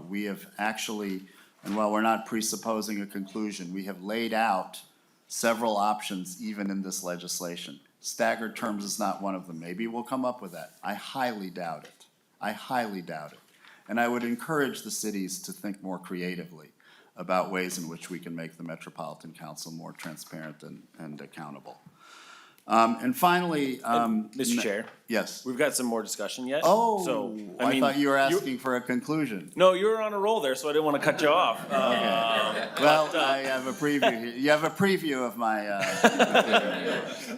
Speaker 3: we have actually, and while we're not presupposing a conclusion, we have laid out several options even in this legislation. Staggered terms is not one of them. Maybe we'll come up with that. I highly doubt it. I highly doubt it. And I would encourage the cities to think more creatively about ways in which we can make the Metropolitan Council more transparent and accountable. And finally,
Speaker 1: Mr. Chair,
Speaker 3: yes.
Speaker 1: we've got some more discussion yet.
Speaker 3: Oh,
Speaker 1: So,
Speaker 3: I
Speaker 1: mean,
Speaker 3: thought you were asking for a conclusion.
Speaker 1: No, you were on a roll there, so I didn't want to cut you off.
Speaker 3: Well, I have a preview here. You have a preview of my,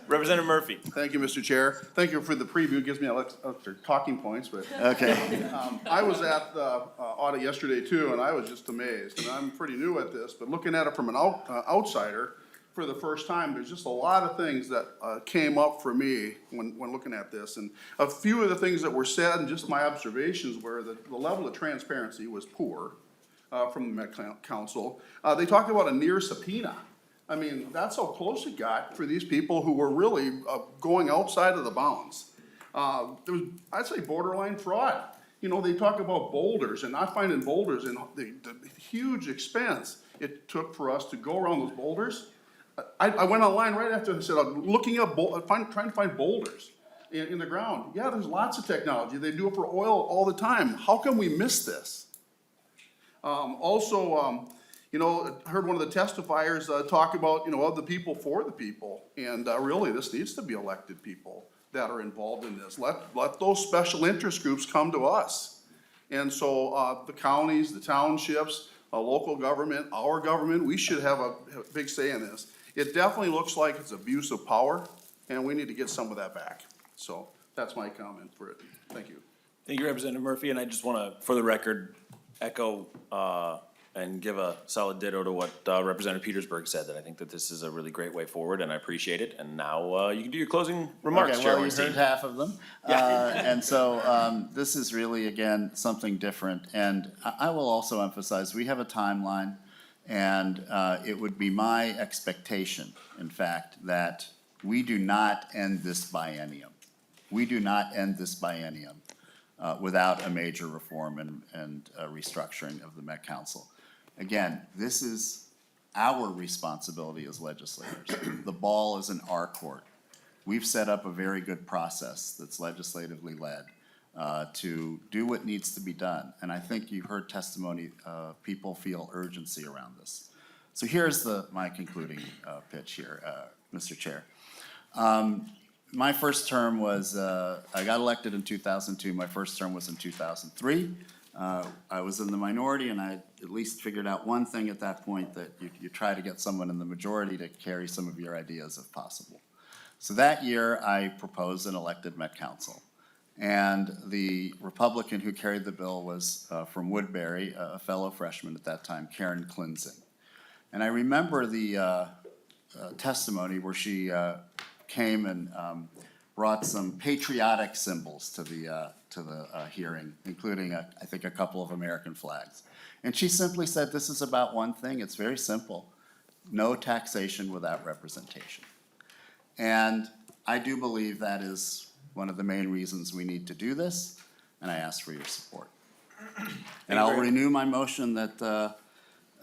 Speaker 1: Representative Murphy.
Speaker 18: Thank you, Mr. Chair. Thank you for the preview. It gives me extra talking points, but
Speaker 3: okay.
Speaker 18: I was at the audit yesterday too, and I was just amazed. And I'm pretty new at this, but looking at it from an outsider for the first time, there's just a lot of things that came up for me when looking at this. And a few of the things that were said and just my observations were that the level of transparency was poor from the Met Council. They talked about a near subpoena. I mean, that's how close it got for these people who were really going outside of the bounds. There was, I'd say, borderline fraud. You know, they talk about boulders and not finding boulders and the huge expense it took for us to go around those boulders. I went online right after. I said, I'm looking up, trying to find boulders in the ground. Yeah, there's lots of technology. They do it for oil all the time. How can we miss this? You know, I heard one of the testifiers talk about, you know, of the people for the people. And really, this needs to be elected people that are involved in this. Let those special interest groups come to us. And so the counties, the townships, local government, our government, we should have a big say in this. It definitely looks like it's abuse of power, and we need to get some of that back. So that's my comment for it. Thank you.
Speaker 1: Thank you, Representative Murphy, and I just want to, for the record, echo and give a solid ditto to what Representative Petersburg said, that I think that this is a really great way forward, and I appreciate it. And now you can do your closing remarks,
Speaker 3: Okay,
Speaker 1: Chair
Speaker 3: well, you heard
Speaker 1: Hornstein.
Speaker 3: half of them. And so this is really, again, something different. And I will also emphasize, we have a timeline, and it would be my expectation, in fact, that we do not end this biennium. We do not end this biennium without a major reform and restructuring of the Met Council. Again, this is our responsibility as legislators. The ball is in our court. We've set up a very good process that's legislatively led to do what needs to be done. And I think you heard testimony, people feel urgency around this. So here's my concluding pitch here, Mr. Chair. My first term was, I got elected in 2002. My first term was in 2003. I was in the minority, and I at least figured out one thing at that point, that you try to get someone in the majority to carry some of your ideas if possible. So that year, I proposed an elected Met Council. And the Republican who carried the bill was from Woodbury, a fellow freshman at that time, Karen Klinsing. And I remember the testimony where she came and brought some patriotic symbols to the hearing, including, I think, a couple of American flags. And she simply said, this is about one thing. It's very simple. No taxation without representation. And I do believe that is one of the main reasons we need to do this, and I ask for your support. And I'll renew my motion that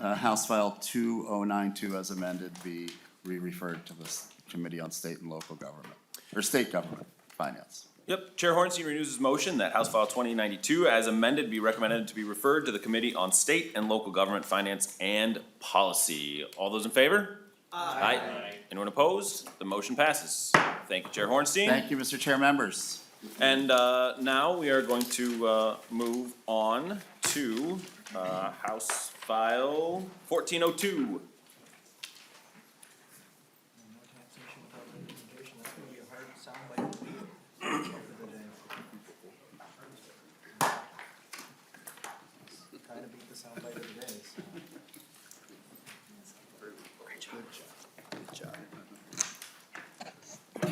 Speaker 3: House File 2092 as amended be re-referred to the Committee on State and Local Government, or State Government Finance.
Speaker 1: Yep, Chair Hornstein renews his motion that House File 2092 as amended be recommended to be referred to the Committee on State and Local Government Finance and Policy. All those in favor? Aye. Anyone opposed? The motion passes. Thank you, Chair Hornstein.
Speaker 3: Thank you, Mr. Chair, members.
Speaker 1: And now we are going to move on to House File 1402.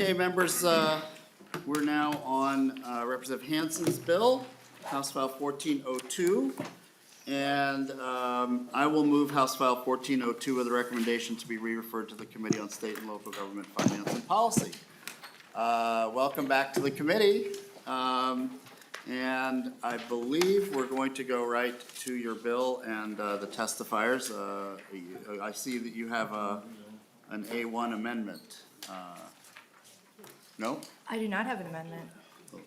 Speaker 3: Okay, members, we're now on Representative Hanson's bill, House File 1402. And I will move House File 1402 with a recommendation to be re-referred to the Committee on State and Local Government Finance and Policy. Welcome back to the committee. And I believe we're going to go right to your bill and the testifiers. I see that you have an A1 amendment. No?
Speaker 19: I do not have an amendment.
Speaker 2: I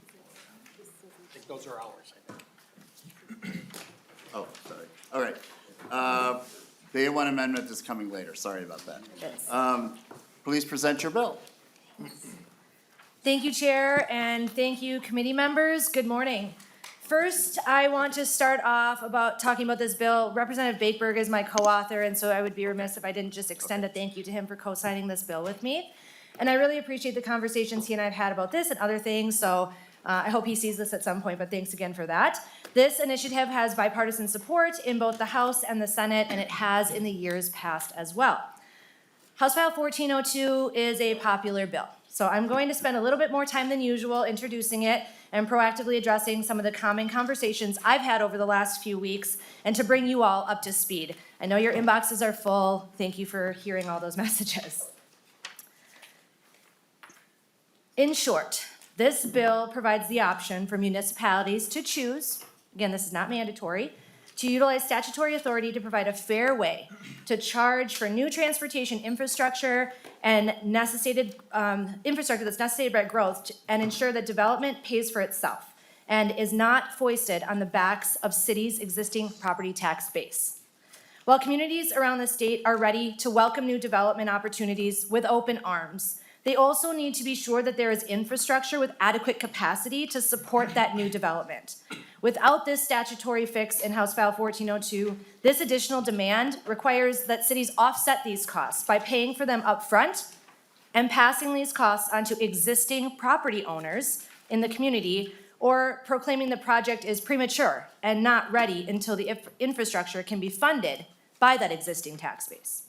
Speaker 2: think those are ours, I think.
Speaker 3: Oh, sorry. All right. The A1 amendment is coming later. Sorry about that.
Speaker 19: Yes.
Speaker 3: Please present your bill.
Speaker 19: Thank you, Chair, and thank you, committee members. Good morning. First, I want to start off talking about this bill. Representative Bakeberg is my co-author, and so I would be remiss if I didn't just extend a thank you to him for co-signing this bill with me. And I really appreciate the conversations he and I have had about this and other things, so I hope he sees this at some point, but thanks again for that. This initiative has bipartisan support in both the House and the Senate, and it has in the years past as well. House File 1402 is a popular bill, so I'm going to spend a little bit more time than usual introducing it and proactively addressing some of the common conversations I've had over the last few weeks and to bring you all up to speed. I know your inboxes are full. Thank you for hearing all those messages. In short, this bill provides the option for municipalities to choose, again, this is not mandatory, to utilize statutory authority to provide a fair way to charge for new transportation infrastructure and infrastructure that's necessitated by growth and ensure that development pays for itself and is not foisted on the backs of cities' existing property tax base. While communities around the state are ready to welcome new development opportunities with open arms, they also need to be sure that there is infrastructure with adequate capacity to support that new development. Without this statutory fix in House File 1402, this additional demand requires that cities offset these costs by paying for them upfront and passing these costs onto existing property owners in the community or proclaiming the project is premature and not ready until the infrastructure can be funded by that existing tax base.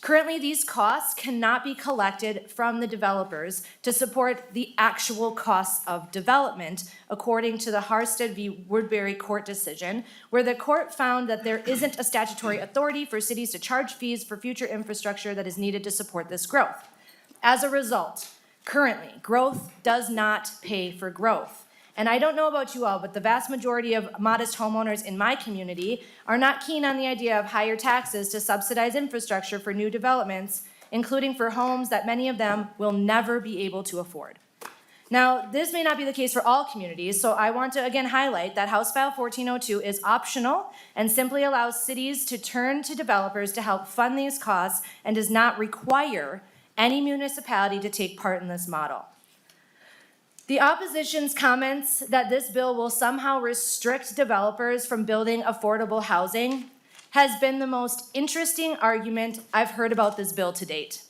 Speaker 19: Currently, these costs cannot be collected from the developers to support the actual costs of development, according to the Harsted v. Woodbury court decision, where the court found that there isn't a statutory authority for cities to charge fees for future infrastructure that is needed to support this growth. As a result, currently, growth does not pay for growth. And I don't know about you all, but the vast majority of modest homeowners in my community are not keen on the idea of higher taxes to subsidize infrastructure for new developments, including for homes that many of them will never be able to afford. Now, this may not be the case for all communities, so I want to again highlight that House File 1402 is optional and simply allows cities to turn to developers to help fund these costs and does not require any municipality to take part in this model. The opposition's comments that this bill will somehow restrict developers from building affordable housing has been the most interesting argument I've heard about this bill to date.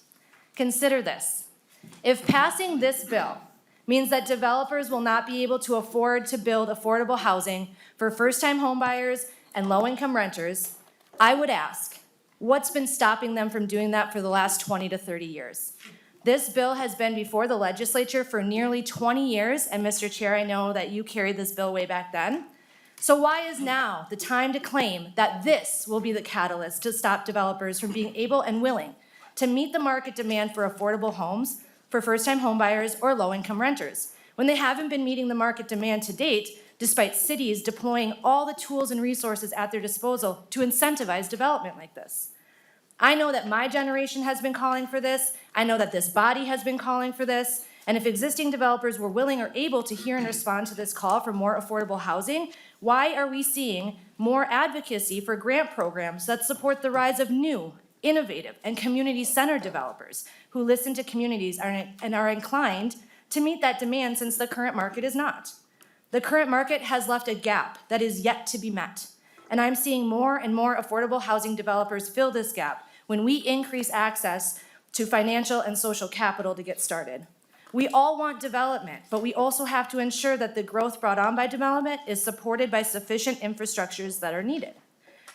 Speaker 19: Consider this. If passing this bill means that developers will not be able to afford to build affordable housing for first-time homebuyers and low-income renters, I would ask, what's been stopping them from doing that for the last 20 to 30 years? This bill has been before the legislature for nearly 20 years, and Mr. Chair, I know that you carried this bill way back then. So why is now the time to claim that this will be the catalyst to stop developers from being able and willing to meet the market demand for affordable homes for first-time homebuyers or low-income renters, when they haven't been meeting the market demand to date, despite cities deploying all the tools and resources at their disposal to incentivize development like this? I know that my generation has been calling for this. I know that this body has been calling for this. And if existing developers were willing or able to hear and respond to this call for more affordable housing, why are we seeing more advocacy for grant programs that support the rise of new, innovative, and community-centered developers who listen to communities and are inclined to meet that demand, since the current market is not? The current market has left a gap that is yet to be met. And I'm seeing more and more affordable housing developers fill this gap when we increase access to financial and social capital to get started. We all want development, but we also have to ensure that the growth brought on by development is supported by sufficient infrastructures that are needed.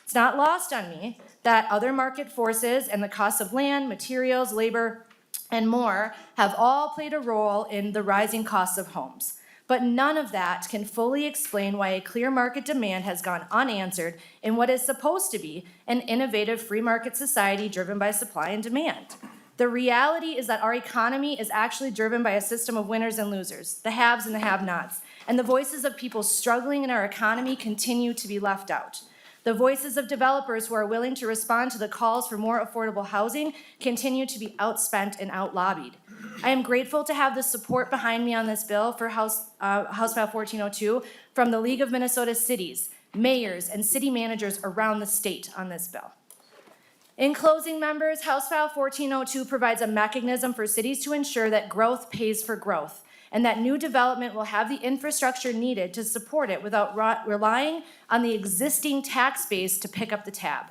Speaker 19: It's not lost on me that other market forces and the cost of land, materials, labor, and more have all played a role in the rising costs of homes. But none of that can fully explain why a clear market demand has gone unanswered in what is supposed to be an innovative free market society driven by supply and demand. The reality is that our economy is actually driven by a system of winners and losers, the haves and the have-nots, and the voices of people struggling in our economy continue to be left out. The voices of developers who are willing to respond to the calls for more affordable housing continue to be outspent and outlobbied. I am grateful to have the support behind me on this bill for House File 1402 from the League of Minnesota Cities, mayors, and city managers around the state on this bill. In closing, members, House File 1402 provides a mechanism for cities to ensure that growth pays for growth, and that new development will have the infrastructure needed to support it without relying on the existing tax base to pick up the tab.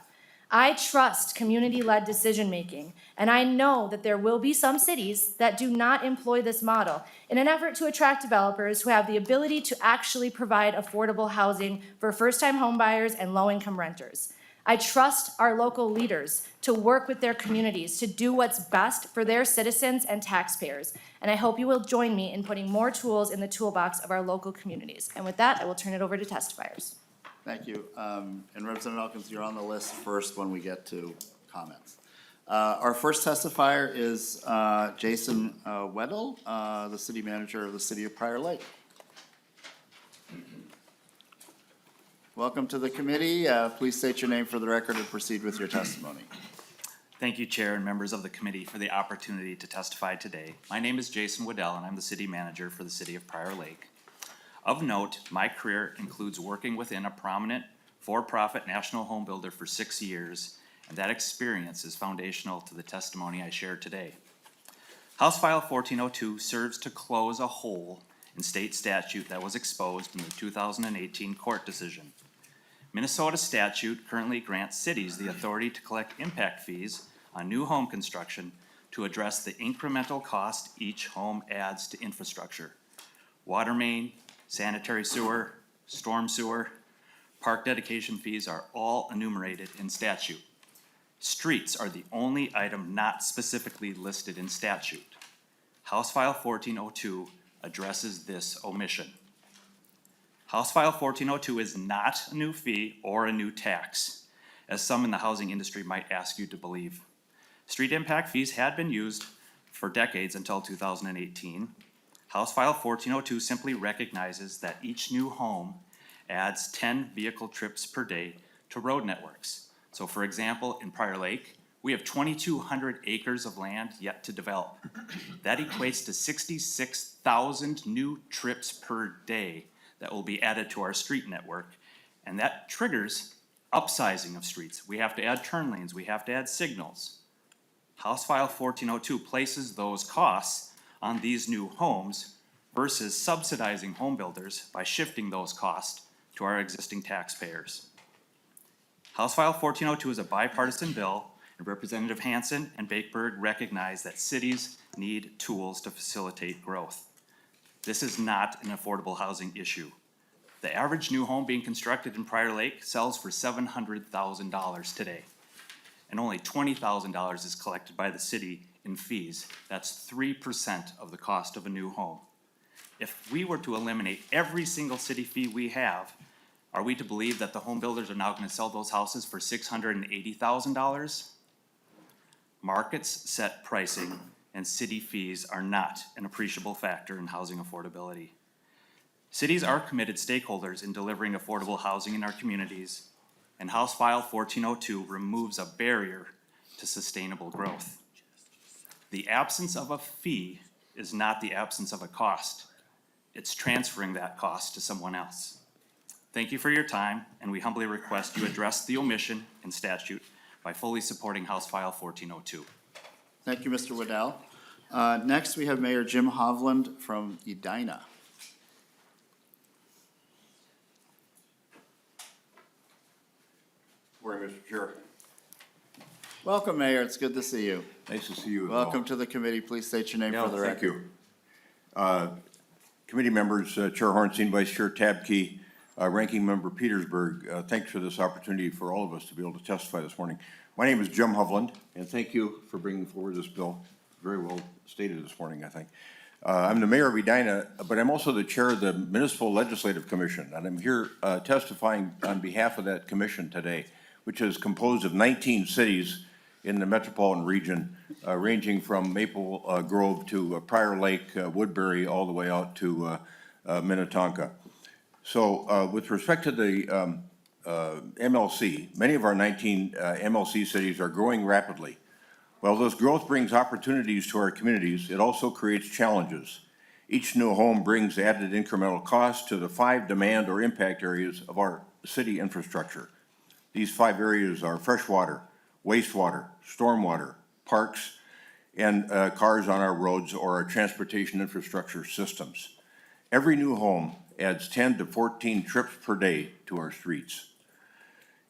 Speaker 19: I trust community-led decision-making, and I know that there will be some cities that do not employ this model in an effort to attract developers who have the ability to actually provide affordable housing for first-time homebuyers and low-income renters. I trust our local leaders to work with their communities to do what's best for their citizens and taxpayers, and I hope you will join me in putting more tools in the toolbox of our local communities. And with that, I will turn it over to testifiers.
Speaker 3: Thank you. And Representative Elkins, you're on the list first when we get to comments. Our first testifier is Jason Weddle, the city manager of the city of Prior Lake. Welcome to the committee. Please state your name for the record and proceed with your testimony.
Speaker 20: Thank you, Chair and members of the committee, for the opportunity to testify today. My name is Jason Weddle, and I'm the city manager for the city of Prior Lake. Of note, my career includes working within a prominent for-profit national home builder for 6 years, and that experience is foundational to the testimony I share today. House File 1402 serves to close a hole in state statute that was exposed in the 2018 court decision. Minnesota statute currently grants cities the authority to collect impact fees on new home construction to address the incremental cost each home adds to infrastructure: water main, sanitary sewer, storm sewer, park dedication fees are all enumerated in statute. Streets are the only item not specifically listed in statute. House File 1402 addresses this omission. House File 1402 is not a new fee or a new tax, as some in the housing industry might ask you to believe. Street impact fees had been used for decades until 2018. House File 1402 simply recognizes that each new home adds 10 vehicle trips per day to road networks. So for example, in Prior Lake, we have 2,200 acres of land yet to develop. That equates to 66,000 new trips per day that will be added to our street network. And that triggers upsizing of streets. We have to add turn lanes, we have to add signals. House File 1402 places those costs on these new homes versus subsidizing home builders by shifting those costs to our existing taxpayers. House File 1402 is a bipartisan bill, and Representative Hanson and Bakeberg recognize that cities need tools to facilitate growth. This is not an affordable housing issue. The average new home being constructed in Prior Lake sells for $700,000 today, and only $20,000 is collected by the city in fees. That's 3% of the cost of a new home. If we were to eliminate every single city fee we have, are we to believe that the home builders are now gonna sell those houses for $680,000? Markets set pricing, and city fees are not an appreciable factor in housing affordability. Cities are committed stakeholders in delivering affordable housing in our communities, and House File 1402 removes a barrier to sustainable growth. The absence of a fee is not the absence of a cost. It's transferring that cost to someone else. Thank you for your time, and we humbly request you address the omission in statute by fully supporting House File 1402.
Speaker 3: Thank you, Mr. Waddell. Next, we have Mayor Jim Hovland from Edina.
Speaker 2: Morning, Mr. Chair.
Speaker 3: Welcome, Mayor. It's good to see you.
Speaker 2: Nice to see you as well.
Speaker 3: Welcome to the committee. Please state your name for the
Speaker 2: Thank
Speaker 3: record.
Speaker 2: you. Committee members, Chair Hornstein, Vice Chair Tabke, Ranking Member Petersburg, thanks for this opportunity for all of us to be able to testify this morning. My name is Jim Hovland, and thank you for bringing forward this bill. Very well stated this morning, I think. I'm the mayor of Edina, but I'm also the chair of the Municipal Legislative Commission, and I'm here testifying on behalf of that commission today, which is composed of 19 cities in the metropolitan region, ranging from Maple Grove to Prior Lake, Woodbury, all the way out to Minnetonka. So with respect to the MLC, many of our 19 MLC cities are growing rapidly. While this growth brings opportunities to our communities, it also creates challenges. Each new home brings added incremental costs to the 5 demand or impact areas of our city infrastructure. These 5 areas are freshwater, wastewater, stormwater, parks, and cars on our roads or our transportation infrastructure systems. Every new home adds 10 to 14 trips per day to our streets.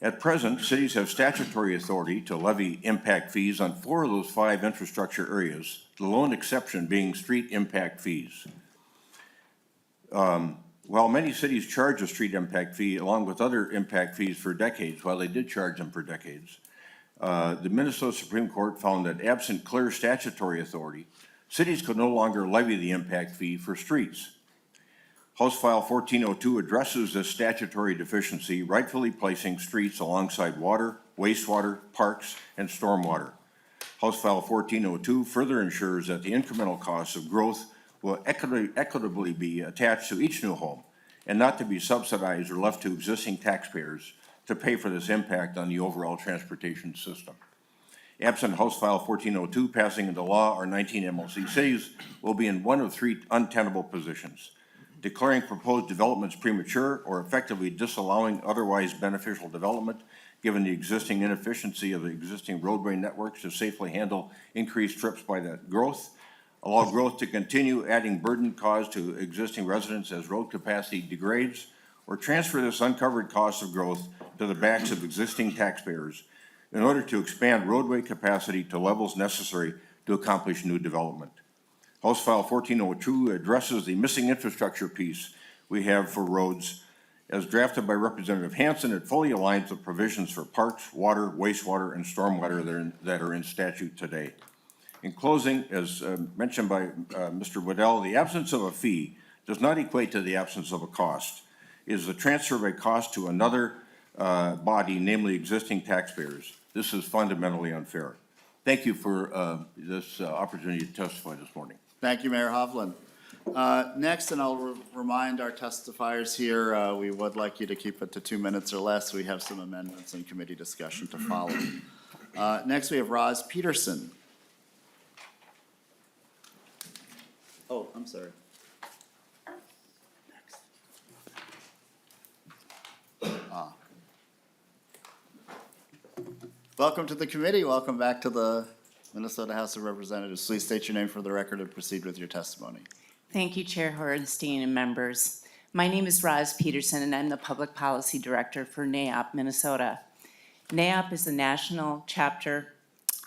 Speaker 2: At present, cities have statutory authority to levy impact fees on 4 of those 5 infrastructure areas, the lone exception being street impact fees. While many cities charge a street impact fee along with other impact fees for decades, while they did charge them for decades, the Minnesota Supreme Court found that absent clear statutory authority, cities could no longer levy the impact fee for streets. House File 1402 addresses this statutory deficiency, rightfully placing streets alongside water, wastewater, parks, and stormwater. House File 1402 further ensures that the incremental costs of growth will equitably be attached to each new home and not to be subsidized or left to existing taxpayers to pay for this impact on the overall transportation system. Absent House File 1402 passing into law, our 19 MLC cities will be in one of 3 untenable positions: declaring proposed developments premature or effectively disallowing otherwise beneficial development, given the existing inefficiency of the existing roadway networks to safely handle increased trips by that growth, allow growth to continue adding burden caused to existing residents as road capacity degrades, or transfer this uncovered cost of growth to the backs of existing taxpayers in order to expand roadway capacity to levels necessary to accomplish new development. House File 1402 addresses the missing infrastructure piece
Speaker 17: we have for roads. As drafted by Representative Hanson, it fully aligns with provisions for parks, water, wastewater, and stormwater that are in statute today. In closing, as mentioned by Mr. Waddell, the absence of a fee does not equate to the absence of a cost. It is the transfer of a cost to another body, namely existing taxpayers. This is fundamentally unfair. Thank you for this opportunity to testify this morning.
Speaker 3: Thank you, Mayor Hovland. Next, and I'll remind our testifiers here, we would like you to keep it to 2 minutes or less. We have some amendments and committee discussion to follow. Next, we have Roz Peterson. Oh, I'm sorry. Welcome to the committee. Welcome back to the Minnesota House of Representatives. Please state your name for the record and proceed with your testimony.
Speaker 2: Thank you, Chair Hornstein and members. My name is Roz Peterson, and I'm the Public Policy Director for NAIOP, Minnesota. NAIOP is the national chapter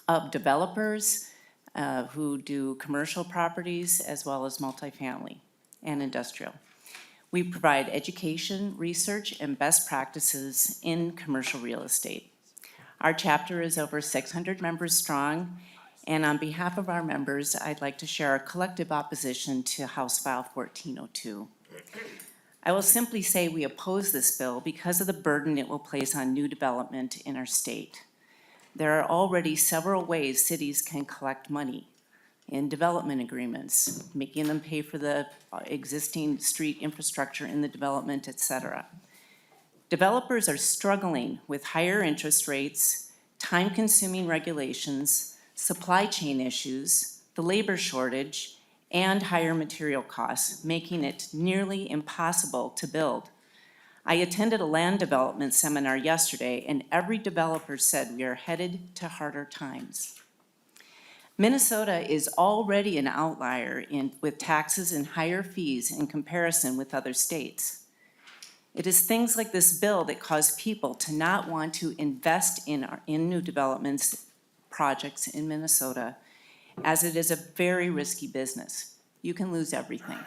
Speaker 2: of developers who do commercial properties as well as multifamily and industrial. We provide education, research, and best practices in commercial real estate. Our chapter is over 600 members strong, and on behalf of our members, I'd like to share our collective opposition to House File 1402. I will simply say we oppose this bill because of the burden it will place on new development in our state. There are already several ways cities can collect money in development agreements, making them pay for the existing street infrastructure in the development, et cetera. Developers are struggling with higher interest rates, time-consuming regulations, supply chain issues, the labor shortage, and higher material costs, making it nearly impossible to build. I attended a land development seminar yesterday, and every developer said we are headed to harder times. Minnesota is already an outlier with taxes and higher fees in comparison with other states. It is things like this bill that cause people to not want to invest in new developments projects in Minnesota, as it is a very risky business. You can lose everything.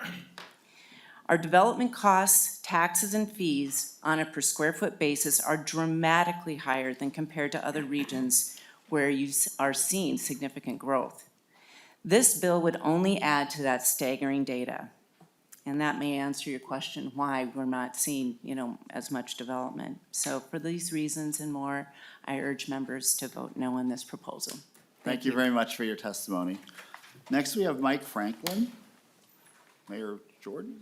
Speaker 2: Our development costs, taxes, and fees on a per square foot basis are dramatically higher than compared to other regions where you are seeing significant growth. This bill would only add to that staggering data. And that may answer your question why we're not seeing, as much development. So for these reasons and more, I urge members to vote no on this proposal.
Speaker 3: Thank you very much for your testimony. Next, we have Mike Franklin. Mayor Jordan.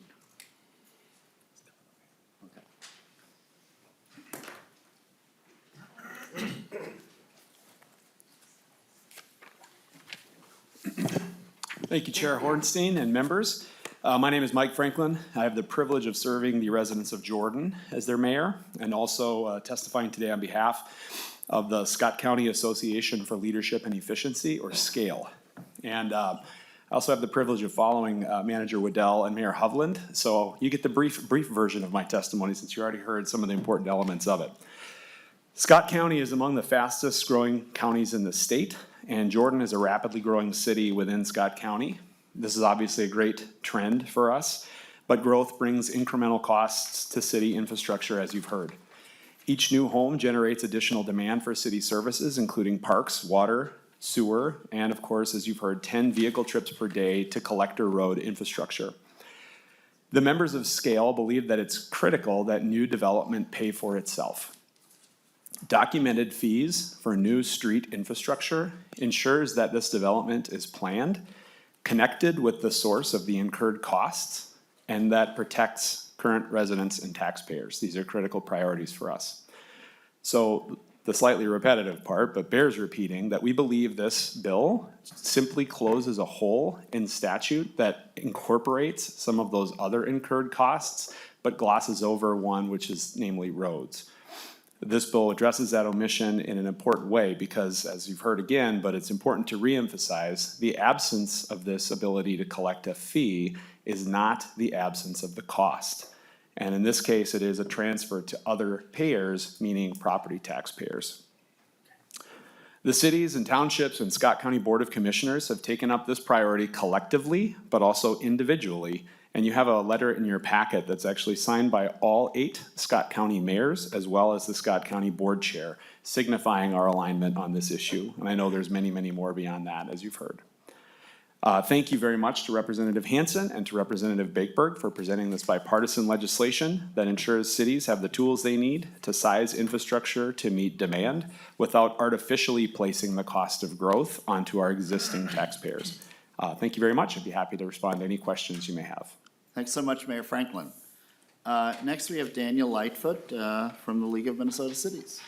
Speaker 4: Thank you, Chair Hornstein and members. My name is Mike Franklin. I have the privilege of serving the residents of Jordan as their mayor, and also testifying today on behalf of the Scott County Association for Leadership and Efficiency, or SCALE. And I also have the privilege of following Manager Waddell and Mayor Hovland. So you get the brief version of my testimony, since you already heard some of the important elements of it. Scott County is among the fastest growing counties in the state, and Jordan is a rapidly growing city within Scott County. This is obviously a great trend for us, but growth brings incremental costs to city infrastructure, as you've heard. Each new home generates additional demand for city services, including parks, water, sewer, and of course, as you've heard, 10 vehicle trips per day to collector road infrastructure. The members of SCALE believe that it's critical that new development pay for itself. Documented fees for new street infrastructure ensures that this development is planned, connected with the source of the incurred costs, and that protects current residents and taxpayers. These are critical priorities for us. So the slightly repetitive part, but bears repeating, that we believe this bill simply closes a hole in statute that incorporates some of those other incurred costs, but glosses over one, which is namely roads. This bill addresses that omission in an important way because, as you've heard again, but it's important to reemphasize, the absence of this ability to collect a fee is not the absence of the cost. And in this case, it is a transfer to other payers, meaning property taxpayers. The cities and townships and Scott County Board of Commissioners have taken up this priority collectively, but also individually,
Speaker 17: And you have a letter in your packet that's actually signed by all 8 Scott County mayors, as well as the Scott County Board Chair, signifying our alignment on this issue. And I know there's many, many more beyond that, as you've heard. Thank you very much to Representative Hanson and to Representative Bakeberg for presenting this bipartisan legislation that ensures cities have the tools they need to size infrastructure to meet demand without artificially placing the cost of growth onto our existing taxpayers. Thank you very much. I'd be happy to respond to any questions you may have.
Speaker 3: Thanks so much, Mayor Franklin. Next, we have Daniel Lightfoot from the League of Minnesota Cities.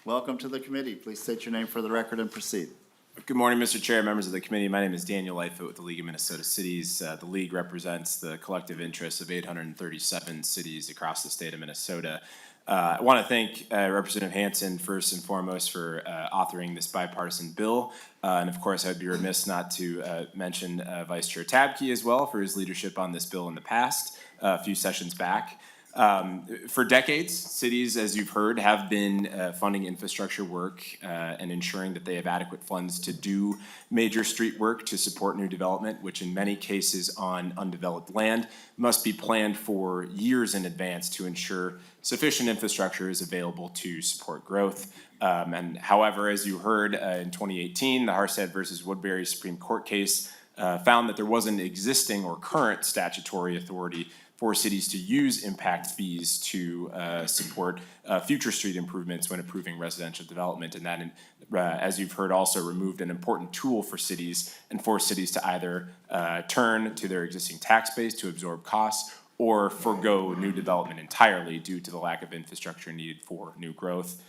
Speaker 3: Welcome to the committee. Please state your name for the record and proceed.
Speaker 1: Good morning, Mr. Chair, members of the committee. My name is Daniel Lightfoot with the League of Minnesota Cities. The League represents the collective interests of 837 cities across the state of Minnesota. I want to thank Representative Hanson first and foremost for authoring this bipartisan bill. And of course, I'd be remiss not to mention Vice Chair Tabke as well for his leadership on this bill in the past, a few sessions back. For decades, cities, as you've heard, have been funding infrastructure work and ensuring that they have adequate funds to do major street work to support new development, which in many cases on undeveloped land must be planned for years in advance to ensure sufficient infrastructure is available to support growth. And however, as you heard in 2018, the Harstead versus Woodbury Supreme Court case found that there wasn't existing or current statutory authority for cities to use impact fees to support future street improvements when approving residential development. And that, as you've heard, also removed an important tool for cities and forced cities to either turn to their existing tax base to absorb costs or forego new development entirely due to the lack of infrastructure needed for new growth.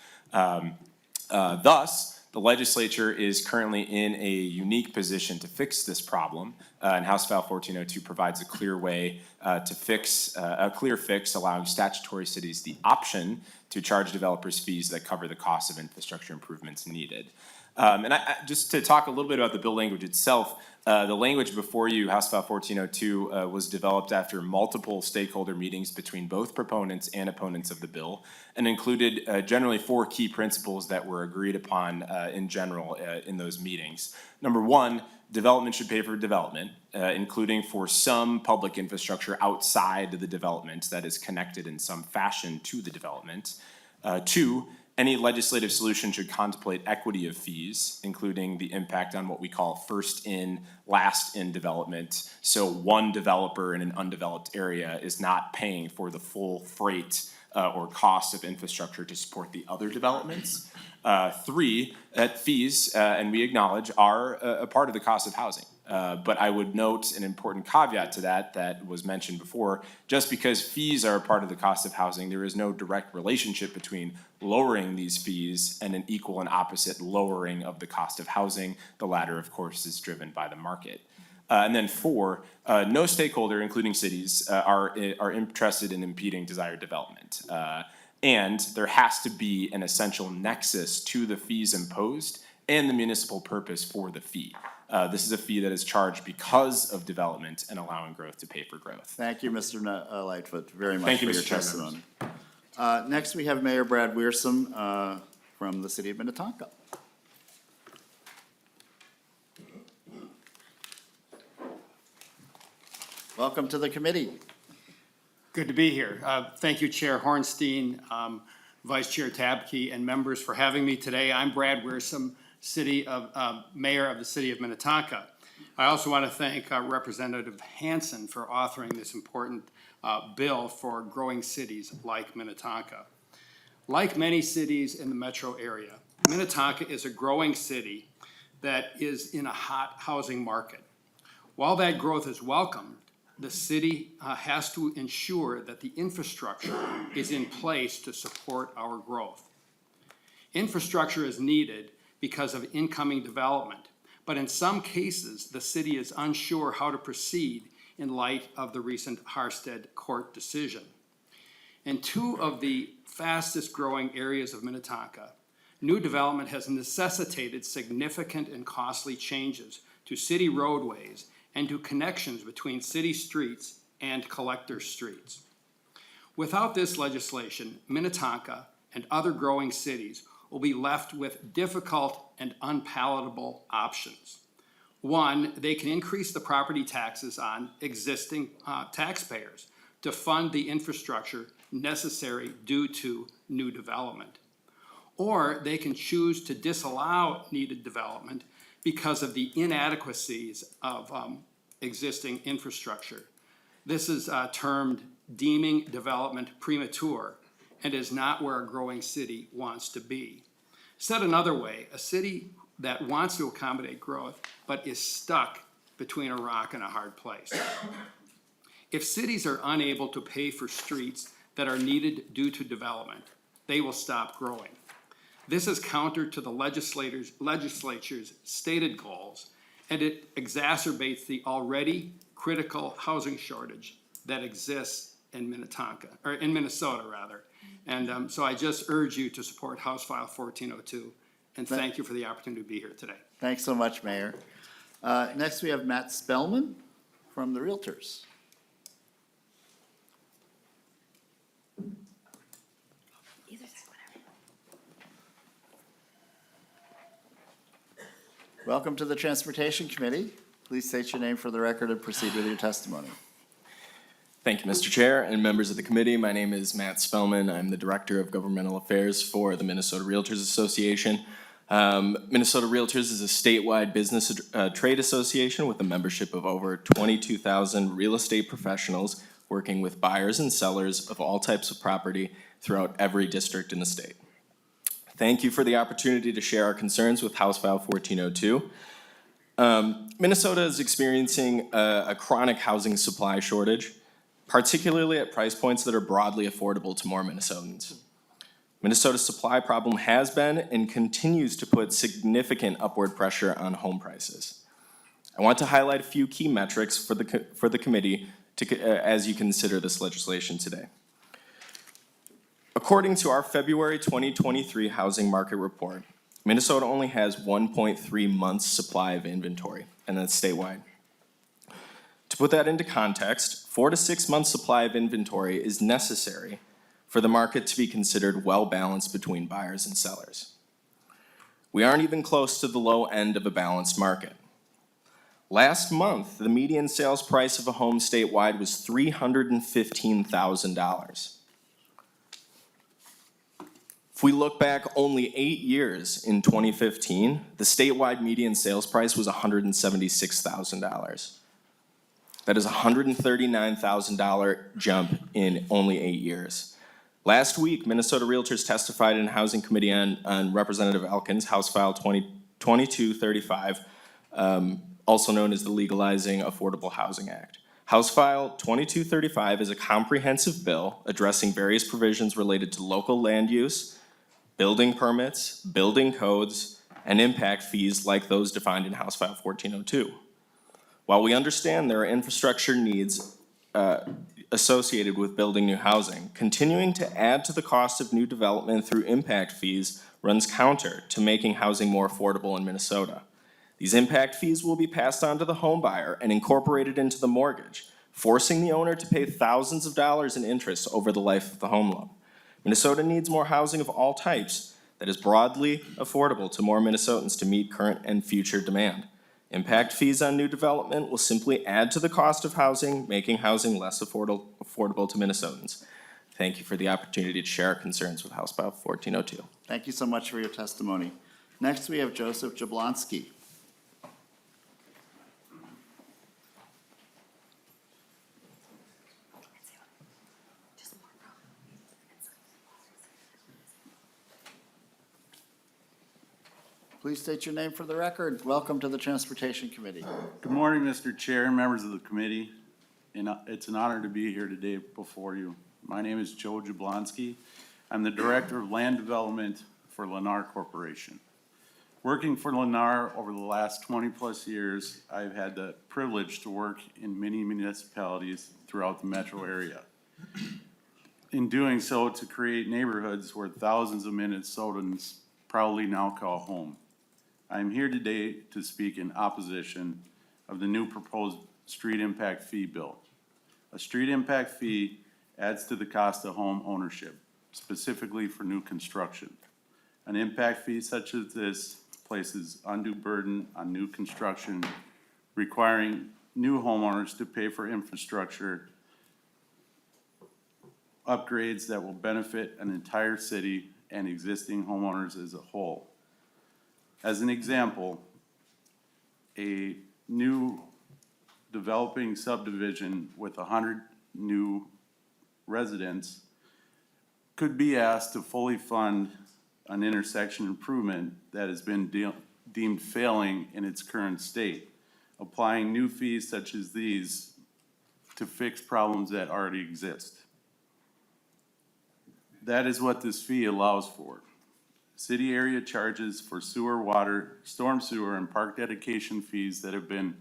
Speaker 1: Thus, the legislature is currently in a unique position to fix this problem, and House File 1402 provides a clear way to fix, a clear fix allowing statutory cities the option to charge developers fees that cover the cost of infrastructure improvements needed. And just to talk a little bit about the bill language itself, the language before you, House File 1402, was developed after multiple stakeholder meetings between both proponents and opponents of the bill, and included generally 4 key principles that were agreed upon in general in those meetings. Number 1, development should pay for development, including for some public infrastructure outside the development that is connected in some fashion to the development. 2, any legislative solution should contemplate equity of fees, including the impact on what we call first in, last in development. So one developer in an undeveloped area is not paying for the full freight or cost of infrastructure to support the other developments. 3, that fees, and we acknowledge, are a part of the cost of housing. But I would note an important caveat to that was mentioned before. Just because fees are a part of the cost of housing, there is no direct relationship between lowering these fees and an equal and opposite lowering of the cost of housing. The latter, of course, is driven by the market. And then 4, no stakeholder, including cities, are interested in impeding desired development. And there has to be an essential nexus to the fees imposed and the municipal purpose for the fee. This is a fee that is charged because of development and allowing growth to pay for growth.
Speaker 3: Thank you, Mr. Lightfoot, very much
Speaker 1: Thank you,
Speaker 3: for your
Speaker 1: Mr. Chair,
Speaker 3: testimony. Next, we have Mayor Brad Wiersum from the city of Minnetonka. Welcome to the committee.
Speaker 2: Good to be here. Thank you, Chair Hornstein, Vice Chair Tabke, and members for having me today. I'm Brad Wiersum, Mayor of the City of Minnetonka. I also want to thank Representative Hanson for authoring this important bill for growing cities like Minnetonka. Like many cities in the metro area, Minnetonka is a growing city that is in a hot housing market. While that growth is welcomed, the city has to ensure that the infrastructure is in place to support our growth. Infrastructure is needed because of incoming development, but in some cases, the city is unsure how to proceed in light of the recent Harstead court decision. In 2 of the fastest growing areas of Minnetonka, new development has necessitated significant and costly changes to city roadways and to connections between city streets and collector streets. Without this legislation, Minnetonka and other growing cities
Speaker 17: will be left with difficult and unpalatable options. One, they can increase the property taxes on existing taxpayers to fund the infrastructure necessary due to new development. Or they can choose to disallow needed development because of the inadequacies of existing infrastructure. This is termed deeming development premature and is not where a growing city wants to be. Said another way, a city that wants to accommodate growth but is stuck between a rock and a hard place. If cities are unable to pay for streets that are needed due to development, they will stop growing. This is counter to the legislature's stated goals, and it exacerbates the already critical housing shortage that exists in Minnesota. And so I just urge you to support House File 1402, and thank you for the opportunity to be here today.
Speaker 3: Thanks so much, Mayor. Next, we have Matt Spellman from the Realtors. Welcome to the Transportation Committee. Please state your name for the record and proceed with your testimony.
Speaker 2: Thank you, Mr. Chair and members of the committee. My name is Matt Spellman. I'm the Director of Governmental Affairs for the Minnesota Realtors Association. Minnesota Realtors is a statewide business trade association with a membership of over 22,000 real estate professionals working with buyers and sellers of all types of property throughout every district in the state. Thank you for the opportunity to share our concerns with House File 1402. Minnesota is experiencing a chronic housing supply shortage, particularly at price points that are broadly affordable to more Minnesotans. Minnesota's supply problem has been and continues to put significant upward pressure on home prices. I want to highlight a few key metrics for the committee as you consider this legislation today. According to our February 2023 housing market report, Minnesota only has 1.3 months supply of inventory, and that's statewide. To put that into context, 4 to 6 months supply of inventory is necessary for the market to be considered well-balanced between buyers and sellers. We aren't even close to the low end of a balanced market. Last month, the median sales price of a home statewide was $315,000. If we look back only 8 years in 2015, the statewide median sales price was $176,000. That is a $139,000 jump in only 8 years. Last week, Minnesota Realtors testified in Housing Committee on Representative Elkins' House File 2235, also known as the Legalizing Affordable Housing Act. House File 2235 is a comprehensive bill addressing various provisions related to local land use, building permits, building codes, and impact fees like those defined in House File 1402. While we understand there are infrastructure needs associated with building new housing, continuing to add to the cost of new development through impact fees runs counter to making housing more affordable in Minnesota. These impact fees will be passed on to the home buyer and incorporated into the mortgage, forcing the owner to pay thousands of dollars in interest over the life of the home loan. Minnesota needs more housing of all types that is broadly affordable to more Minnesotans to meet current and future demand. Impact fees on new development will simply add to the cost of housing, making housing less affordable to Minnesotans. Thank you for the opportunity to share our concerns with House File 1402.
Speaker 3: Thank you so much for your testimony. Next, we have Joseph Jablonski. Please state your name for the record. Welcome to the Transportation Committee.
Speaker 4: Good morning, Mr. Chair and members of the committee. And it's an honor to be here today before you. My name is Joe Jablonski. I'm the Director of Land Development for Lennar Corporation. Working for Lennar over the last 20-plus years, I've had the privilege to work in many municipalities throughout the metro area. In doing so, to create neighborhoods where thousands of Minnesotans proudly now call home. I'm here today to speak in opposition of the new proposed street impact fee bill. A street impact fee adds to the cost of home ownership, specifically for new construction.
Speaker 17: An impact fee such as this places undue burden on new construction, requiring new homeowners to pay for infrastructure upgrades that will benefit an entire city and existing homeowners as a whole. As an example, a new developing subdivision with 100 new residents could be asked to fully fund an intersection improvement that has been deemed failing in its current state, applying new fees such as these to fix problems that already exist. That is what this fee allows for. City area charges for sewer, water, storm sewer, and park dedication fees that have been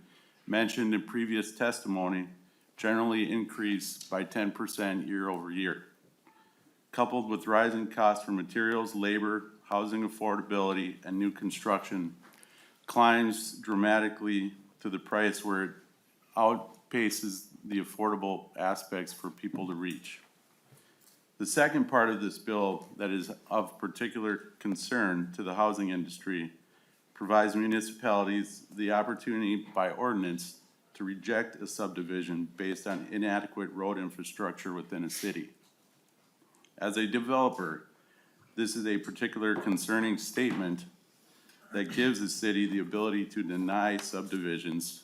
Speaker 17: mentioned in previous testimony generally increase by 10% year over year. Coupled with rising costs for materials, labor, housing affordability, and new construction, climbs dramatically to the price where it outpaces the affordable aspects for people to reach. The second part of this bill that is of particular concern to the housing industry provides municipalities the opportunity by ordinance to reject a subdivision based on inadequate road infrastructure within a city. As a developer, this is a particular concerning statement that gives the city the ability to deny subdivisions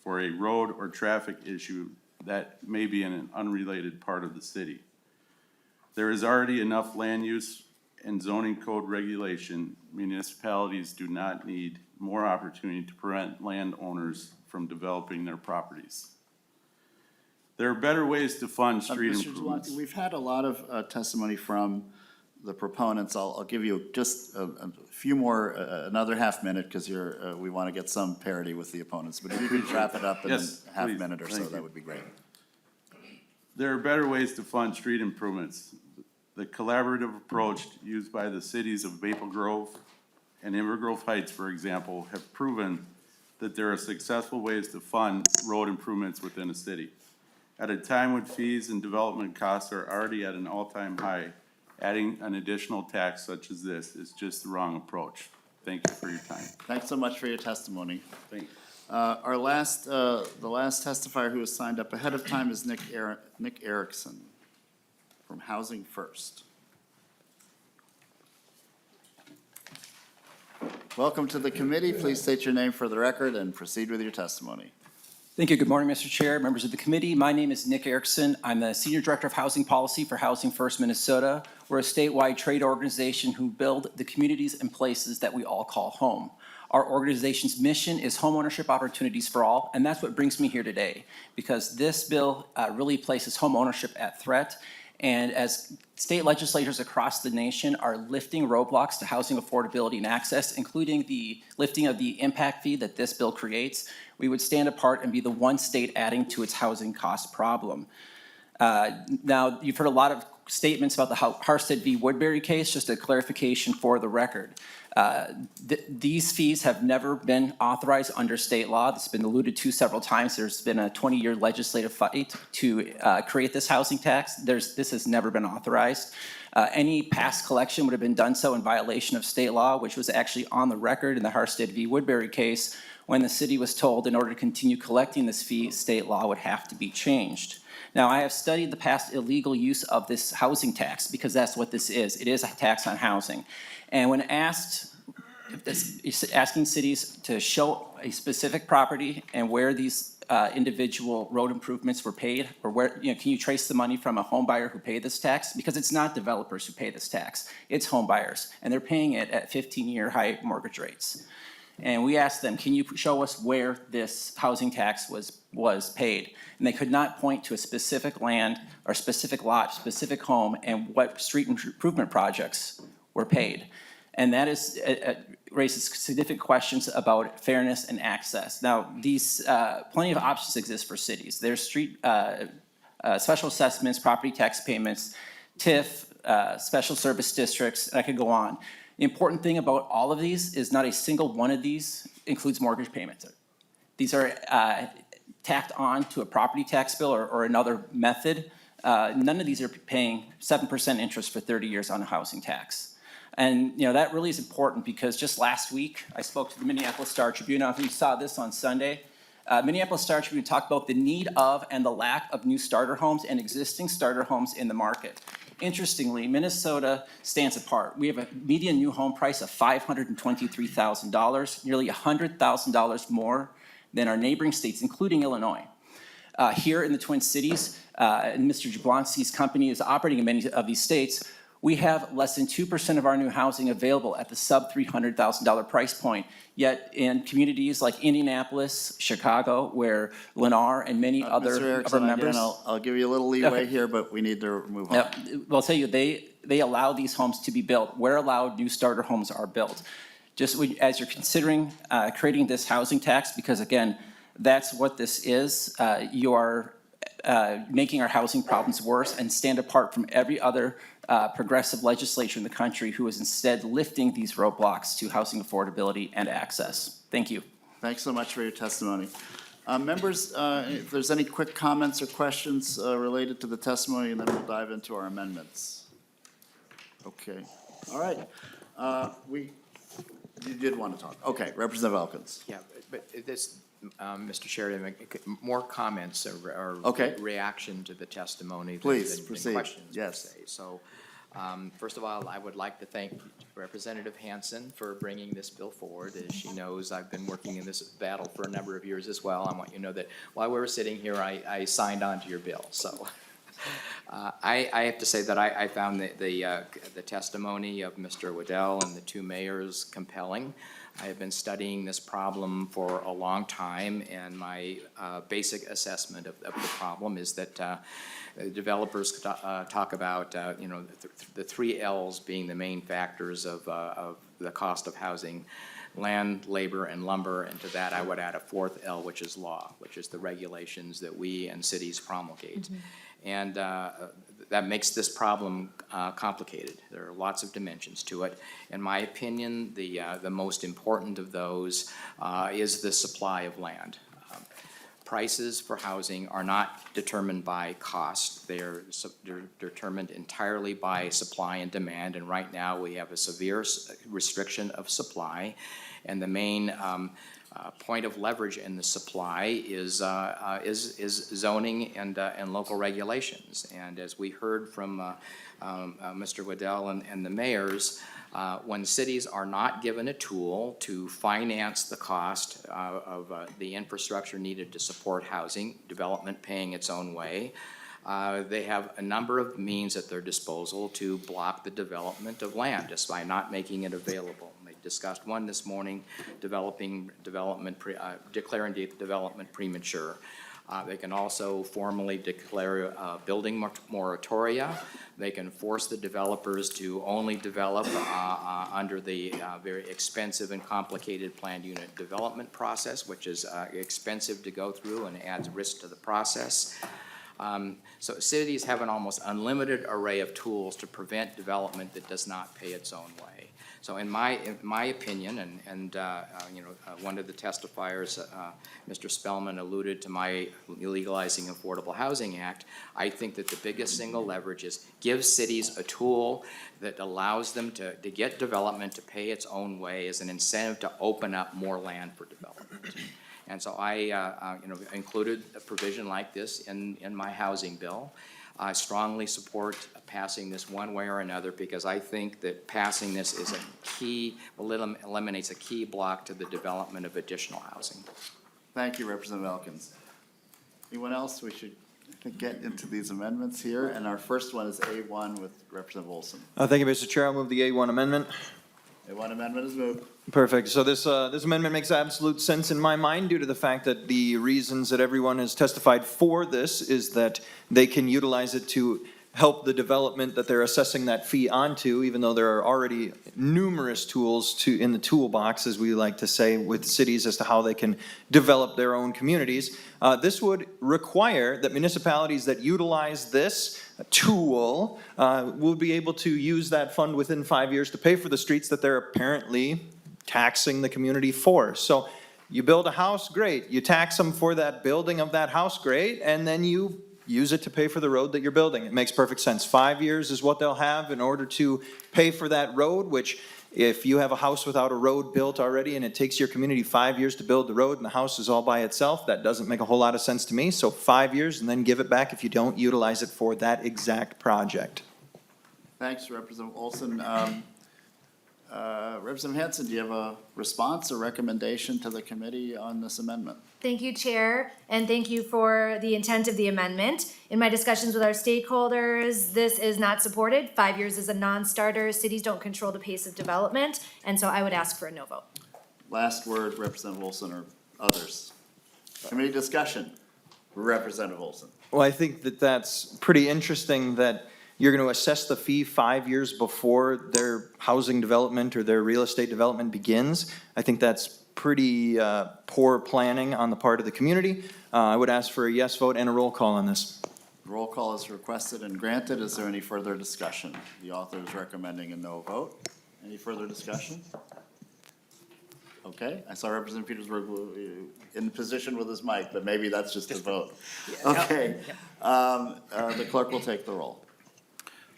Speaker 17: for a road or traffic issue that may be in an unrelated part of the city. There is already enough land use and zoning code regulation. Municipalities do not need more opportunity to prevent landowners from developing their properties. There are better ways to fund street
Speaker 3: Mr.
Speaker 17: improvements.
Speaker 3: Jablonski, we've had a lot of testimony from the proponents. I'll give you just a few more, another half minute, because we want to get some parity with the opponents. But if you could wrap it up in
Speaker 17: Yes,
Speaker 3: a half
Speaker 17: please.
Speaker 3: minute or so,
Speaker 17: Thank you.
Speaker 3: that would be great.
Speaker 17: There are better ways to fund street improvements. The collaborative approach used by the cities of Maple Grove and Inver Grove Heights, for example, have proven that there are successful ways to fund road improvements within a city. At a time when fees and development costs are already at an all-time high, adding an additional tax such as this is just the wrong approach. Thank you for your time.
Speaker 3: Thanks so much for your testimony.
Speaker 17: Thank you.
Speaker 3: The last testifier who was signed up ahead of time is Nick Erickson from Housing First. Welcome to the committee. Please state your name for the record and proceed with your testimony.
Speaker 2: Thank you. Good morning, Mr. Chair, members of the committee. My name is Nick Erickson. I'm the Senior Director of Housing Policy for Housing First Minnesota. We're a statewide trade organization who build the communities and places that we all call home. Our organization's mission is homeownership opportunities for all, and that's what brings me here today, because this bill really places homeownership at threat. And as state legislators across the nation are lifting roadblocks to housing affordability and access, including the lifting of the impact fee that this bill creates, we would stand apart and be the one state adding to its housing cost problem. Now, you've heard a lot of statements about the Hornstein v. Woodbury case. Just a clarification for the record. These fees have never been authorized under state law. This has been alluded to several times. There's been a 20-year legislative fight to create this housing tax. This has never been authorized. Any past collection would have been done so in violation of state law, which was actually on the record in the Hornstein v. Woodbury case, when the city was told in order to continue collecting this fee, state law would have to be changed. Now, I have studied the past illegal use of this housing tax, because that's what this is. It is a tax on housing. And when asked, asking cities to show a specific property and where these individual road improvements were paid, or where, can you trace the money from a home buyer who paid this tax? Because it's not developers who pay this tax, it's home buyers, and they're paying it at 15-year high mortgage rates. And we asked them, can you show us where this housing tax was paid? And they could not point to a specific land or specific lot, specific home, and what street improvement projects were paid. And that is, raises significant questions about fairness and access. Now, these, plenty of options exist for cities. There's street, special assessments, property tax payments, TIF, special service districts, and I could go on. The important thing about all of these is not a single one of these includes mortgage payments. These are tacked on to a property tax bill or another method. None of these are paying 7% interest for 30 years on a housing tax.
Speaker 17: And, you know, that really is important because just last week, I spoke to the Minneapolis Star Tribune. I don't know if you saw this on Sunday. Minneapolis Star Tribune talked about the need of and the lack of new starter homes and existing starter homes in the market. Interestingly, Minnesota stands apart. We have a median new home price of $523,000, nearly $100,000 more than our neighboring states, including Illinois. Here in the Twin Cities, and Mr. Jablonski's company is operating in many of these states, we have less than 2% of our new housing available at the sub $300,000 price point. Yet in communities like Indianapolis, Chicago, where Lennar and many other
Speaker 3: Mr.
Speaker 17: of our
Speaker 3: Erickson,
Speaker 17: members.
Speaker 3: again, I'll give you a little leeway
Speaker 17: Okay.
Speaker 3: here, but we need to move on.
Speaker 17: Well, I'll tell you, they allow these homes to be built. Where allowed, new starter homes are built. Just as you're considering creating this housing tax, because again, that's what this is, you are making our housing problems worse and stand apart from every other progressive legislature in the country who is instead lifting these roadblocks to housing affordability and access. Thank you.
Speaker 3: Thanks so much for your testimony. Members, if there's any quick comments or questions related to the testimony, and then we'll dive into our amendments. Okay, all right. You did want to talk. Okay, Representative Elkins.
Speaker 2: Yeah, but this, Mr. Chair, more comments or
Speaker 3: Okay.
Speaker 2: reaction to the testimony
Speaker 3: Please,
Speaker 2: than
Speaker 3: proceed.
Speaker 2: questions per
Speaker 3: Yes.
Speaker 2: se. So, first of all, I would like to thank Representative Hanson for bringing this bill forward. As she knows, I've been working in this battle for a number of years as well. I want you to know that while we were sitting here, I signed on to your bill, so. I have to say that I found the testimony of Mr. Waddell and the two mayors compelling. I have been studying this problem for a long time, and my basic assessment of the problem is that developers talk about, you know, the three L's being the main factors of the cost of housing: land, labor, and lumber, and to that I would add a fourth L, which is law, which is the regulations that we and cities promulgate. And that makes this problem complicated. There are lots of dimensions to it. In my opinion, the most important of those is the supply of land. Prices for housing are not determined by cost. They're determined entirely by supply and demand, and right now we have a severe restriction of supply, and the main point of leverage in the supply is zoning and local regulations. And as we heard from Mr. Waddell and the mayors, when cities are not given a tool to finance the cost of the infrastructure needed to support housing development paying its own way, they have a number of means at their disposal to block the development of land just by not making it available. They discussed one this morning, declaring development premature. They can also formally declare building moratoria. They can force the developers to only develop under the very expensive and complicated planned unit development process, which is expensive to go through and adds risk to the process. So cities have an almost unlimited array of tools to prevent development that does not pay its own way. So in my opinion, and you know, one of the testifiers, Mr. Spellman, alluded to my Legalizing Affordable Housing Act. I think that the biggest single leverage is give cities a tool that allows them to get development to pay its own way as an incentive to open up more land for development. And so I you know, included a provision like this in my housing bill. I strongly support passing this one way or another because I think that passing this is a key, eliminates a key block to the development of additional housing.
Speaker 3: Thank you, Representative Elkins. Anyone else? We should get into these amendments here, and our first one is A1 with Representative Olson.
Speaker 4: Thank you, Mr. Chair. I'll move the A1 amendment.
Speaker 3: A1 amendment is moved.
Speaker 4: Perfect. So this amendment makes absolute sense in my mind due to the fact that the reasons that everyone has testified for this is that they can utilize it to help the development that they're assessing that fee onto, even though there are already numerous tools in the toolbox, as we like to say, with cities as to how they can develop their own communities. This would require that municipalities that utilize this tool will be able to use that fund within 5 years to pay for the streets that they're apparently taxing the community for. So you build a house, great. You tax them for that building of that house, great. And then you
Speaker 17: use it to pay for the road that you're building. It makes perfect sense. 5 years is what they'll have in order to pay for that road, which if you have a house without a road built already and it takes your community 5 years to build the road and the house is all by itself, that doesn't make a whole lot of sense to me. So 5 years and then give it back if you don't utilize it for that exact project.
Speaker 3: Thanks, Representative Olson. Representative Hanson, do you have a response or recommendation to the committee on this amendment?
Speaker 19: Thank you, Chair, and thank you for the intent of the amendment. In my discussions with our stakeholders, this is not supported. 5 years is a non-starter. Cities don't control the pace of development, and so I would ask for a no vote.
Speaker 3: Last word, Representative Olson or others. Committee discussion, Representative Olson.
Speaker 17: Well, I think that that's pretty interesting that you're going to assess the fee 5 years before their housing development or their real estate development begins. I think that's pretty poor planning on the part of the community. I would ask for a yes vote and a roll call on this.
Speaker 3: Roll call is requested and granted. Is there any further discussion? The author is recommending a no vote. Any further discussion? Okay, I saw Representative Petersburg in position with his mic, but maybe that's just a vote. Okay, the clerk will take the roll.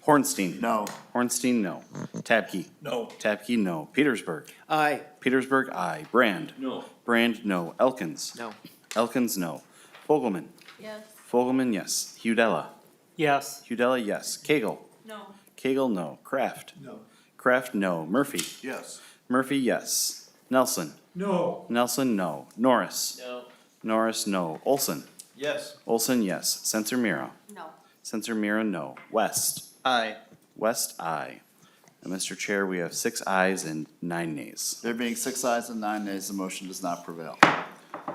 Speaker 2: Hornstein.
Speaker 3: No.
Speaker 2: Hornstein, no. Tabke.
Speaker 1: No.
Speaker 2: Tabke, no. Petersburg. Aye. Petersburg, aye. Brand.
Speaker 1: No.
Speaker 2: Brand, no. Elkins.
Speaker 12: No.
Speaker 2: Elkins, no. Fogelman.
Speaker 11: Yes.
Speaker 2: Fogelman, yes. Hudella.
Speaker 12: Yes.
Speaker 2: Hudella, yes. Kegel.
Speaker 11: No.
Speaker 2: Kegel, no. Kraft.
Speaker 18: No.
Speaker 2: Kraft, no. Murphy.
Speaker 18: Yes.
Speaker 2: Murphy, yes. Nelson.
Speaker 18: No.
Speaker 2: Nelson, no. Norris.
Speaker 1: No.
Speaker 2: Norris, no. Olson.
Speaker 17: Yes.
Speaker 2: Olson, yes. Sensor Mira.
Speaker 11: No.
Speaker 2: Sensor Mira, no. West.
Speaker 17: Aye.
Speaker 2: West, aye. And Mr. Chair, we have 6 ayes and 9 nays.
Speaker 3: There being 6 ayes and 9 nays, the motion does not prevail.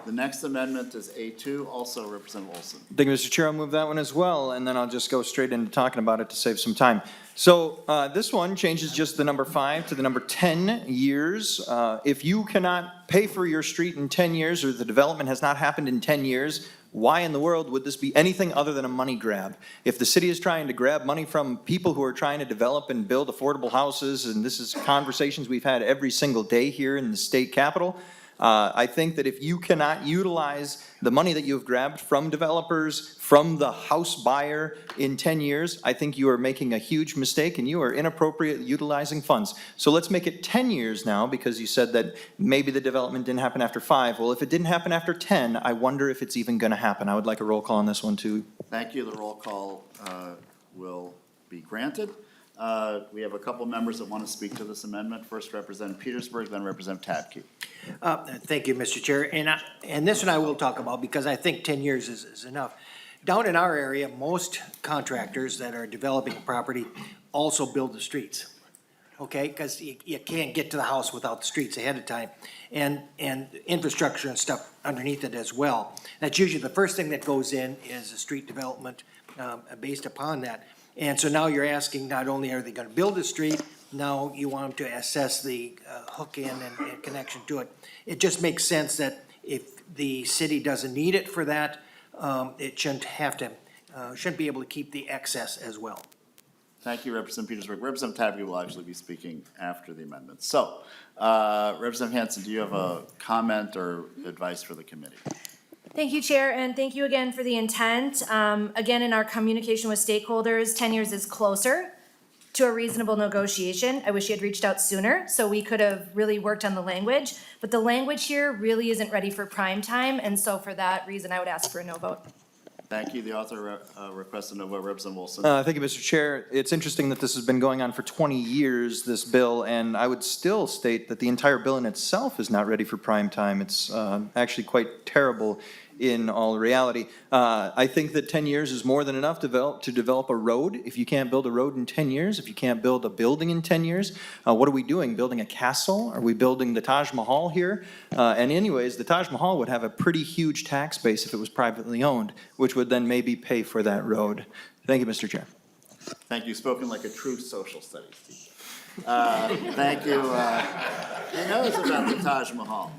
Speaker 3: The next amendment is A2, also Representative Olson.
Speaker 17: Thank you, Mr. Chair. I'll move that one as well, and then I'll just go straight into talking about it to save some time. So this one changes just the number 5 to the number 10 years. If you cannot pay for your street in 10 years, or the development has not happened in 10 years, why in the world would this be anything other than a money grab? If the city is trying to grab money from people who are trying to develop and build affordable houses, and this is conversations we've had every single day here in the state capitol, I think that if you cannot utilize the money that you have grabbed from developers, from the house buyer in 10 years, I think you are making a huge mistake and you are inappropriate utilizing funds. So let's make it 10 years now, because you said that maybe the development didn't happen after 5. Well, if it didn't happen after 10, I wonder if it's even gonna happen. I would like a roll call on this one too.
Speaker 3: Thank you. The roll call will be granted. We have a couple members that want to speak to this amendment. First, Representative Petersburg, then Representative Tabke.
Speaker 2: Thank you, Mr. Chair. And this one I will talk about because I think 10 years is enough. Down in our area, most contractors that are developing a property also build the streets. Okay, because you can't get to the house without the streets ahead of time. And infrastructure and stuff underneath it as well. That's usually the first thing that goes in is a street development based upon that. And so now you're asking, not only are they gonna build a street, now you want them to assess the hook in and connection to it. It just makes sense that if the city doesn't need it for that, it shouldn't have to, shouldn't be able to keep the excess as well.
Speaker 3: Thank you, Representative Petersburg. Representative Tabke will actually be speaking after the amendment. So, Representative Hanson, do you have a comment or advice for the committee?
Speaker 19: Thank you, Chair, and thank you again for the intent. Again, in our communication with stakeholders, 10 years is closer to a reasonable negotiation. I wish you had reached out sooner, so we could have really worked on the language. But the language here really isn't ready for prime time, and so for that reason, I would ask for a no vote.
Speaker 3: Thank you. The author requested no vote. Representative Wilson.
Speaker 17: Thank you, Mr. Chair. It's interesting that this has been going on for 20 years, this bill, and I would still state that the entire bill in itself is not ready for prime time. It's actually quite terrible in all reality. I think that 10 years is more than enough to develop a road. If you can't build a road in 10 years, if you can't build a building in 10 years, what are we doing? Building a castle? Are we building the Taj Mahal here? And anyways, the Taj Mahal would have a pretty huge tax base if it was privately owned, which would then maybe pay for that road. Thank you, Mr. Chair.
Speaker 3: Thank you. Spoken like a true social studies teacher. Thank you. He knows about the Taj Mahal.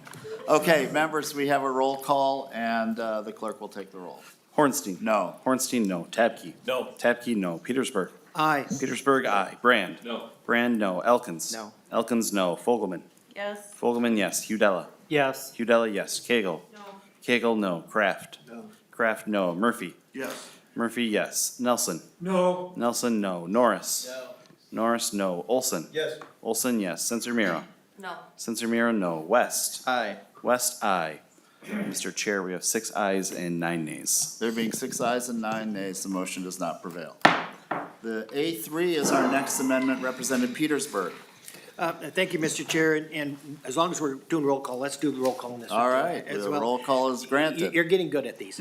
Speaker 3: Okay, members, we have a roll call, and the clerk will take the roll.
Speaker 2: Hornstein.
Speaker 3: No.
Speaker 2: Hornstein, no. Tabke.
Speaker 1: No.
Speaker 2: Tabke, no. Petersburg. Aye. Petersburg, aye. Brand.
Speaker 1: No.
Speaker 2: Brand, no. Elkins.
Speaker 12: No.
Speaker 2: Elkins, no. Fogelman.
Speaker 11: Yes.
Speaker 2: Fogelman, yes. Hudella.
Speaker 12: Yes.
Speaker 2: Hudella, yes. Kegel.
Speaker 11: No.
Speaker 2: Kegel, no. Kraft.
Speaker 18: No.
Speaker 2: Kraft, no. Murphy.
Speaker 18: Yes.
Speaker 17: Murphy, yes. Nelson.
Speaker 14: No.
Speaker 17: Nelson, no. Norris.
Speaker 14: No.
Speaker 17: Norris, no. Olson.
Speaker 14: Yes.
Speaker 17: Olson, yes. Sensor Miro.
Speaker 19: No.
Speaker 17: Sensor Miro, no. West.
Speaker 9: Aye.
Speaker 17: West, aye. Mr. Chair, we have 6 ayes and 9 nays.
Speaker 3: There being 6 ayes and 9 nays, the motion does not prevail. The A3 is our next amendment, Representative Petersburg.
Speaker 2: Thank you, Mr. Chair, and as long as we're doing roll call, let's do the roll call on this one.
Speaker 3: All
Speaker 2: too,
Speaker 3: right,
Speaker 2: as
Speaker 3: the
Speaker 2: well.
Speaker 3: roll call is granted.
Speaker 2: You're getting good at these.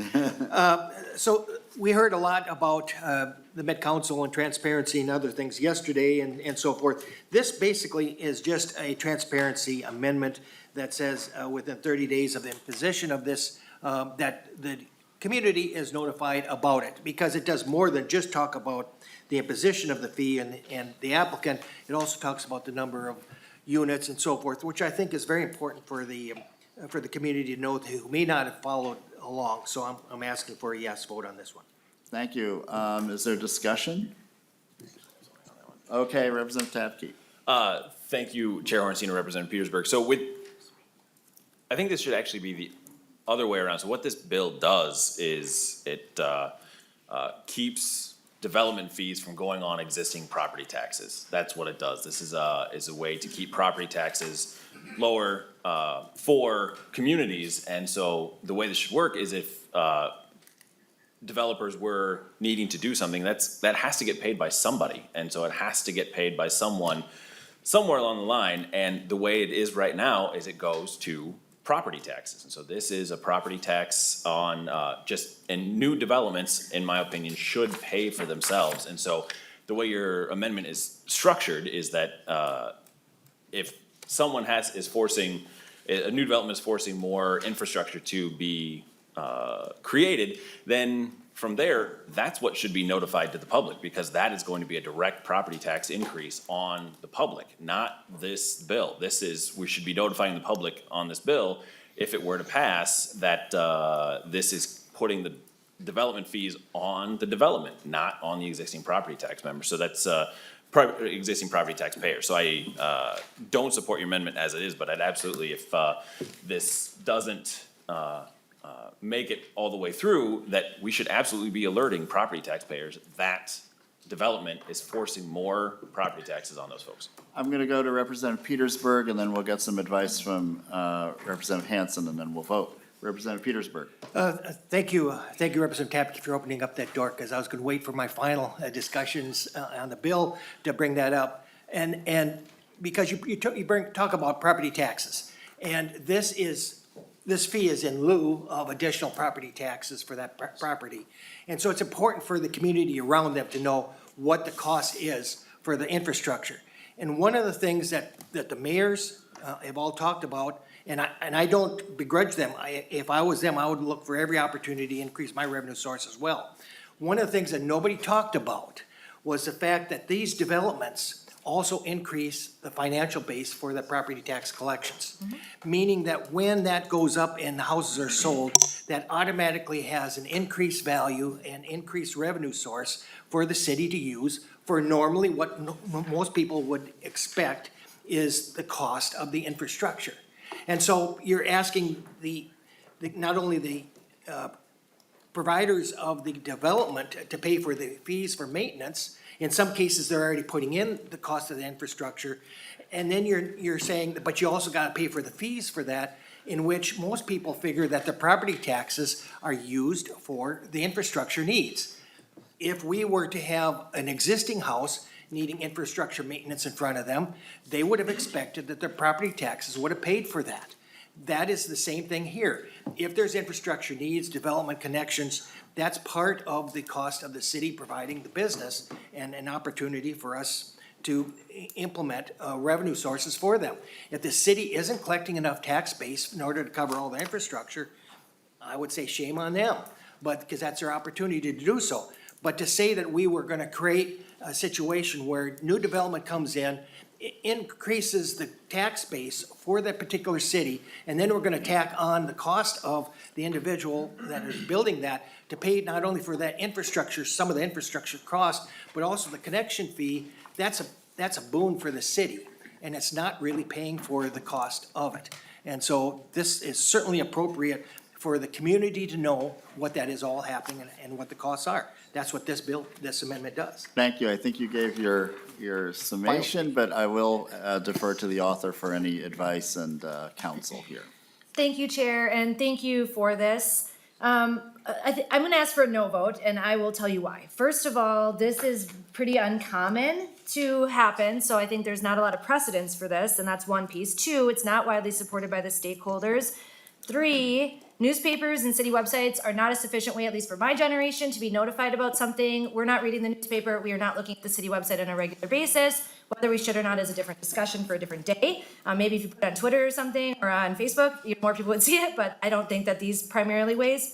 Speaker 2: So we heard a lot about the Met Council and transparency and other things yesterday and so forth. This basically is just a transparency amendment that says within 30 days of the imposition of this, that the community is notified about it, because it does more than just talk about the imposition of the fee and the applicant. It also talks about the number of units and so forth, which I think is very important for the community to know who may not have followed along. So I'm asking for a yes vote on this one.
Speaker 3: Thank you. Is there discussion? Okay, Representative Tapke.
Speaker 1: Thank you, Chair Hornstein and Representative Petersburg. So I think this should actually be the other way around. So what this bill does is it keeps development fees from going on existing property taxes. That's what it does. This is a way to keep property taxes lower for communities. And so the way this should work is if developers were needing to do something, that has to get paid by somebody. And so it has to get paid by someone somewhere along the line. And the way it is right now is it goes to property taxes. And so this is a property tax on and new developments, in my opinion, should pay for themselves. And so the way your amendment is structured is that if someone is forcing, a new development is forcing more infrastructure to be created, then from there, that's what should be notified to the public, because that is going to be a direct property tax increase on the public, not this bill. We should be notifying the public on this bill, if it were to pass, that this is putting the development fees on the development, not on the existing property tax member. So that's existing property taxpayer. So I don't support your amendment as it is, but I'd absolutely, if this doesn't make it all the way through, that we should absolutely be alerting property taxpayers that development is forcing more property taxes on those folks.
Speaker 3: I'm gonna go to Representative Petersburg, and then we'll get some advice from Representative Hanson, and then we'll vote. Representative Petersburg.
Speaker 2: Thank you, Representative Tapke, for opening up that door, because I was gonna wait for my final discussions on the bill to bring that up. And because you talk about property taxes, and this fee is in lieu of additional property taxes for that property. And so it's important for the community around them to know what the cost is for the infrastructure. And one of the things that the mayors have all talked about, and I don't begrudge them, if I was them, I would look for every opportunity to increase my revenue source as well. One of the things that nobody talked about was the fact that these developments also increase the financial base for the property tax collections. Meaning that when that goes up and the houses are sold, that automatically has an increased value and increased revenue source for the city to use for normally what most people would expect is the cost of the infrastructure. And so you're asking not only the providers of the development to pay for the fees for maintenance. In some cases, they're already putting in the cost of the infrastructure. And then you're saying, but you also gotta pay for the fees for that, in which most people figure that the property taxes are used for the infrastructure needs. If we were to have an existing house needing infrastructure maintenance in front of them, they would have expected that their property taxes would have paid for that. That is the same thing here. If there's infrastructure needs, development connections, that's part of the cost of the city providing the business and an opportunity for us to implement revenue sources for them. If the city isn't collecting enough tax base in order to cover all the infrastructure, I would say shame on them, because that's their opportunity to do so. But to say that we were gonna create a situation where new development comes in, increases the tax base for that particular city, and then we're gonna tack on the cost of the individual that is building that to pay not only for that infrastructure, some of the infrastructure cost, but also the connection fee, that's a boon for the city. And it's not really paying for the cost of it. And so this is certainly appropriate for the community to know what that is all happening and what the costs are. That's what this amendment does.
Speaker 3: Thank you. I think you gave your summation, but I will defer to the author for any advice and counsel here.
Speaker 19: Thank you, Chair, and thank you for this. I'm gonna ask for a no vote, and I will tell you why. First of all, this is pretty uncommon to happen, so I think there's not a lot of precedence for this, and that's one piece. Two, it's not widely supported by the stakeholders. Three, newspapers and city websites are not a sufficient way, at least for my generation, to be notified about something. We're not reading the newspaper, we are not looking at the city website on a regular basis. Whether we should or not is a different discussion for a different day. Maybe if you put it on Twitter or something, or on Facebook, more people would see it, but I don't think that these primary ways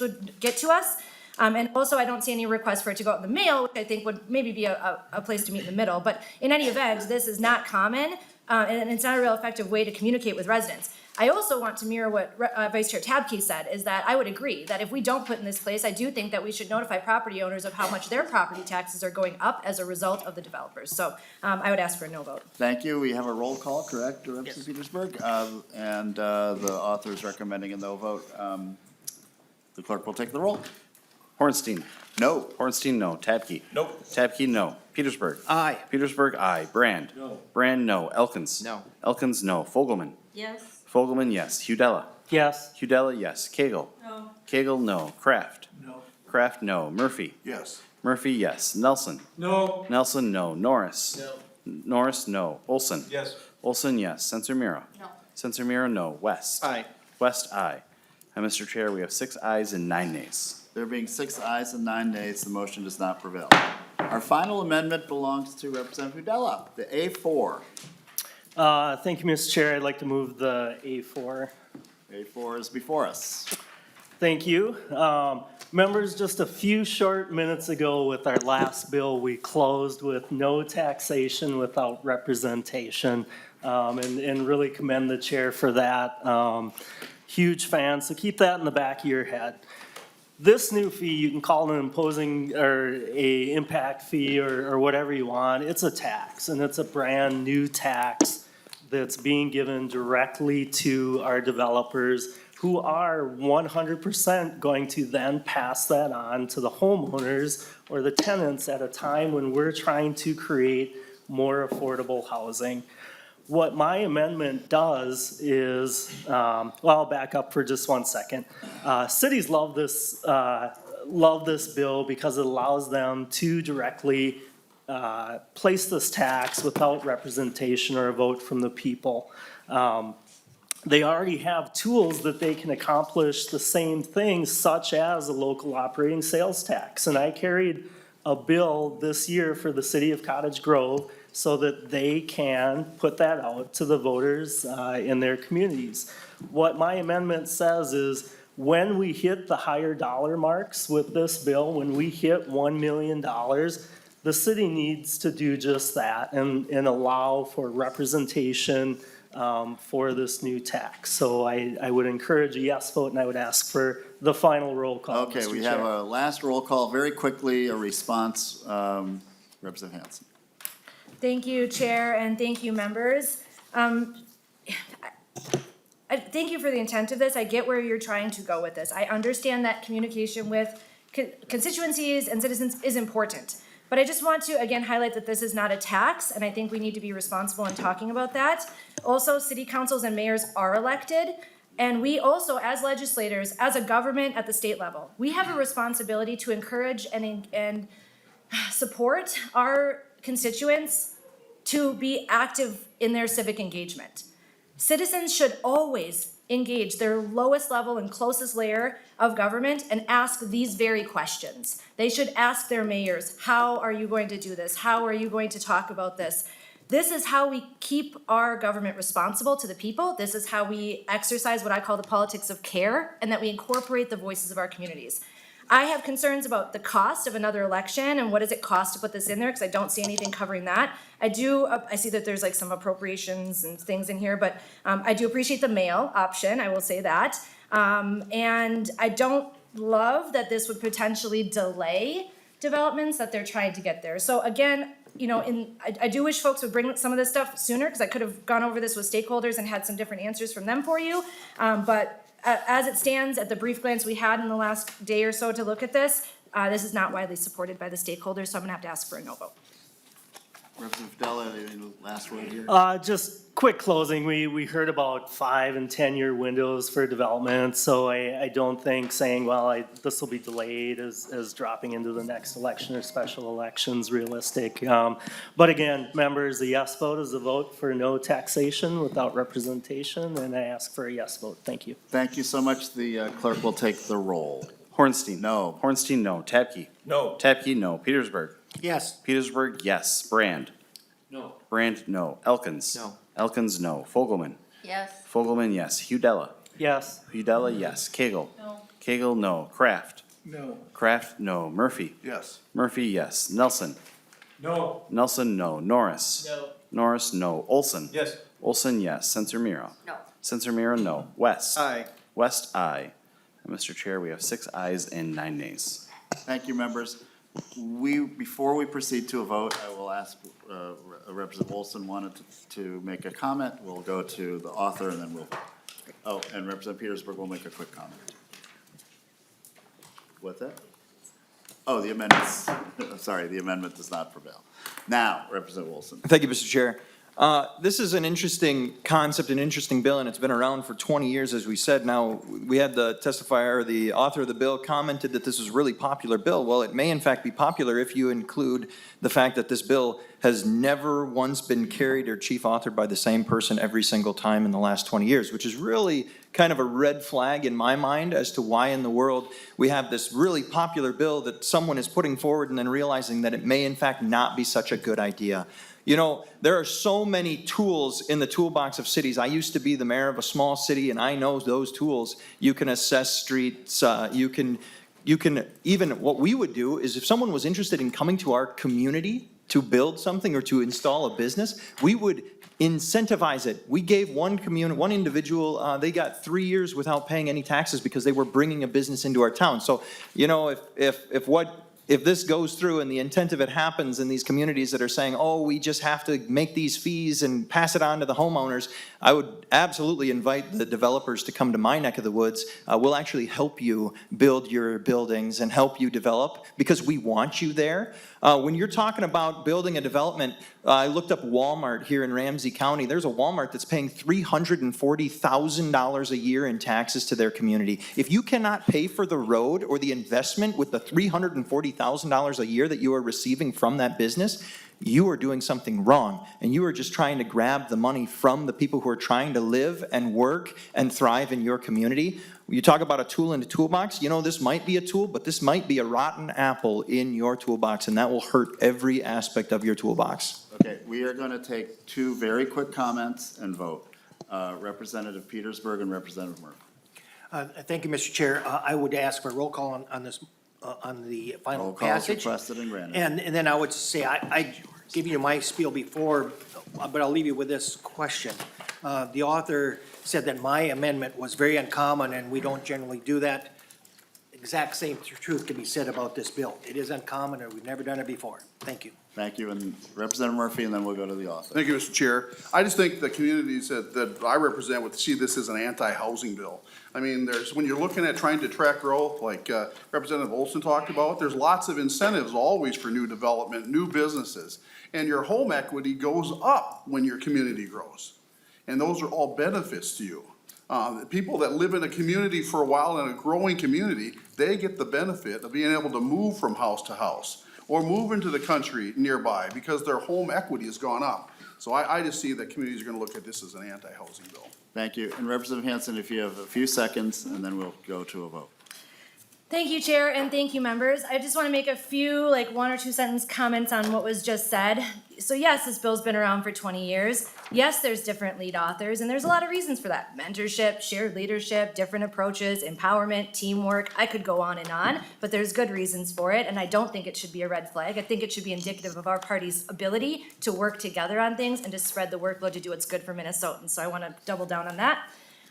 Speaker 19: would get to us. And also, I don't see any request for it to go out in the mail, which I think would maybe be a place to meet in the middle. But in any event, this is not common, and it's not a real effective way to communicate with residents. I also want to mirror what Vice Chair Tabke said, is that I would agree that if we don't put in this place, I do think that we should notify property owners of how much their property taxes are going up as a result of the developers. So I would ask for a no vote.
Speaker 3: Thank you. We have a roll call, correct, Representative Petersburg? And the author is recommending a no vote. The clerk will take the roll.
Speaker 17: Hornstein.
Speaker 3: No.
Speaker 17: Hornstein, no. Tabke.
Speaker 1: Nope.
Speaker 17: Tabke, no. Petersburg.
Speaker 2: Aye.
Speaker 17: Petersburg, aye. Brand.
Speaker 1: No.
Speaker 17: Brand, no. Elkins.
Speaker 2: No.
Speaker 17: Elkins, no. Fogelman.
Speaker 11: Yes.
Speaker 17: Fogelman, yes. Hudella.
Speaker 6: Yes.
Speaker 17: Hudella, yes. Cagle.
Speaker 11: No.
Speaker 17: Cagle, no. Kraft.
Speaker 18: No.
Speaker 17: Kraft, no. Murphy.
Speaker 18: Yes.
Speaker 17: Murphy, yes. Nelson.
Speaker 6: No.
Speaker 17: Nelson, no. Norris.
Speaker 6: No.
Speaker 17: Norris, no. Olson.
Speaker 1: Yes.
Speaker 17: Olson, yes. Censor Miro.
Speaker 11: No.
Speaker 17: Censor Miro, no. West.
Speaker 2: Aye.
Speaker 17: West, aye. And Mr. Chair, we have 6 ayes and 9 nays.
Speaker 3: There being 6 ayes and 9 nays, the motion does not prevail. Our final amendment belongs to Representative Hudella, the A4.
Speaker 2: Thank you, Mr. Chair. I'd like to move the A4.
Speaker 3: A4 is before us.
Speaker 2: Thank you. Members, just a few short minutes ago with our last bill, we closed with no taxation without representation, and really commend the chair for that. Huge fan, so keep that in the back of your head. This new fee, you can call it an imposing or a impact fee or whatever you want. It's a tax, and it's a brand new tax that's being given directly to our developers, who are 100% going to then pass that on to the homeowners or the tenants at a time when we're trying to create more affordable housing. What my amendment does is, well, I'll back up for just 1 second. Cities love this bill because it allows them to directly place this tax without representation or a vote from the people. They already have tools that they can accomplish the same things, such as a local operating sales tax. And I carried a bill this year for the city of Cottage Grove so that they can put that out to the voters in their communities. What my amendment says is, when we hit the higher dollar marks with this bill, when we hit $1 million, the city needs to do just that and allow for representation for this new tax. So I would encourage a yes vote, and I would ask for the final roll call.
Speaker 3: Okay,
Speaker 2: Mr.
Speaker 3: we
Speaker 2: Chair.
Speaker 3: have a last roll call, very quickly, a response, Representative Hanson.
Speaker 19: Thank you, Chair, and thank you, members. Thank you for the intent of this. I get where you're trying to go with this. I understand that communication with constituencies and citizens is important. But I just want to, again, highlight that this is not a tax, and I think we need to be responsible in talking about that. Also, city councils and mayors are elected, and we also, as legislators, as a government at the state level, we have a responsibility to encourage and support our constituents to be active in their civic engagement. Citizens should always engage their lowest level and closest layer of government and ask these very questions. They should ask their mayors, how are you going to do this? How are you going to talk about this? This is how we keep our government responsible to the people. This is how we exercise what I call the politics of care, and that we incorporate the voices of our communities. I have concerns about the cost of another election and what does it cost to put this in there, because I don't see anything covering that. I see that there's like some appropriations and things in here, but I do appreciate the mail option, I will say that. And I don't love that this would potentially delay developments that they're trying to get there. So again, you know, I do wish folks would bring some of this stuff sooner, because I could have gone over this with stakeholders and had some different answers from them for you. But as it stands, at the brief glance we had in the last day or so to look at this, this is not widely supported by the stakeholders, so I'm gonna have to ask for a no vote.
Speaker 3: Representative Della, any last word here?
Speaker 17: Just quick closing, we heard about 5 and 10-year windows for development, so I don't think saying, well, this will be delayed as dropping into the next election or special elections realistic. But again, members, the yes vote is a vote for no taxation without representation, and I ask for a yes vote. Thank you.
Speaker 3: Thank you so much. The clerk will take the roll.
Speaker 4: Hornstein.
Speaker 3: No.
Speaker 4: Hornstein, no. Tabke.
Speaker 1: No.
Speaker 4: Tabke, no. Petersburg.
Speaker 2: Yes.
Speaker 4: Petersburg, yes. Brand.
Speaker 1: No.
Speaker 4: Brand, no. Elkins.
Speaker 1: No.
Speaker 4: Elkins, no. Fogelman.
Speaker 11: Yes.
Speaker 4: Fogelman, yes. Hudella.
Speaker 17: Yes.
Speaker 4: Hudella, yes. Kegel.
Speaker 11: No.
Speaker 4: Kegel, no. Kraft.
Speaker 18: No.
Speaker 4: Kraft, no. Murphy.
Speaker 18: Yes.
Speaker 4: Murphy, yes. Nelson.
Speaker 1: No.
Speaker 4: Nelson, no. Norris.
Speaker 11: No.
Speaker 4: Norris, no. Olson.
Speaker 1: Yes.
Speaker 4: Olson, yes. Censor Mira.
Speaker 11: No.
Speaker 4: Censor Mira, no. West.
Speaker 18: Aye.
Speaker 4: West, aye. And Mr. Chair, we have 6 ayes and 9 nays.
Speaker 3: Thank you, members. Before we proceed to a vote, I will ask, Representative Olson wanted to make a comment. We'll go to the author and then and Representative Petersburg will make a quick comment. What's that? Oh, the amendments, sorry, the amendment does not prevail. Now, Representative Olson.
Speaker 2: Thank you, Mr. Chair. This is an interesting concept, an interesting bill, and it's been around for 20 years, as we said. Now, we had the testifier, or the author of the bill commented that this was a really popular bill. Well, it may in fact be popular if you include the fact that this bill has never once been carried or chief authored by the same person every single time in the last 20 years, which is really kind of a red flag in my mind as to why in the world we have this really popular bill that someone is putting forward and then realizing that it may in fact not be such a good idea. You know, there are so many tools in the toolbox of cities. I used to be the mayor of a small city, and I know those tools. You can assess streets, you can even, what we would do is if someone was interested in coming to our community to build something or to install a business, we would incentivize it. We gave one individual, they got 3 years without paying any taxes because they were bringing a business into our town. So, you know, if this goes through and the intent of it happens in these communities that are saying, oh, we just have to make these fees and pass it on to the homeowners, I would absolutely invite the developers to come to my neck of the woods. We'll actually help you build your buildings and help you develop because we want you there. When you're talking about building a development, I looked up Walmart here in Ramsey County. There's a Walmart that's paying $340,000 a year in taxes to their community. If you cannot pay for the road or the investment with the $340,000 a year that you are receiving from that business, you are doing something wrong, and you are just trying to grab the money from the people who are trying to live and work and thrive in your community. You talk about a tool in the toolbox, you know, this might be a tool, but this might be a rotten apple in your toolbox, and that will hurt every aspect of your toolbox.
Speaker 3: Okay, we are going to take 2 very quick comments and vote. Representative Petersburg and Representative Murphy.
Speaker 2: Thank you, Mr. Chair. I would ask for a roll call on this, on the final
Speaker 3: Roll call is
Speaker 2: passage.
Speaker 3: requested and granted.
Speaker 2: And then I would say, I gave you my spiel before, but I'll leave you with this question. The author said that my amendment was very uncommon, and we don't generally do that. Exact same truth can be said about this bill. It is uncommon, and we've never done it before. Thank you.
Speaker 3: Thank you, and Representative Murphy, and then we'll go to the author.
Speaker 18: Thank you, Mr. Chair. I just think the communities that I represent would see this as an anti-housing bill. I mean, when you're looking at trying to track growth, like Representative Olson talked about, there's lots of incentives always for new development, new businesses. And your home equity goes up when your community grows. And those are all benefits to you. The people that live in a community for a while, in a growing community, they get the benefit of being able to move from house to house or move into the country nearby because their home equity has gone up. So I just see that communities are gonna look at this as an anti-housing bill.
Speaker 3: Thank you. And Representative Hanson, if you have a few seconds, and then we'll go to a vote.
Speaker 19: Thank you, Chair, and thank you, members. I just want to make a few, like 1 or 2 sentence comments on what was just said. So yes, this bill's been around for 20 years. Yes, there's different lead authors, and there's a lot of reasons for that. Mentorship, shared leadership, different approaches, empowerment, teamwork. I could go on, but there's good reasons for it, and I don't think it should be a red flag. I think it should be indicative of our party's ability to work together on things and to spread the workload to do what's good for Minnesotans. So I want to double down on that.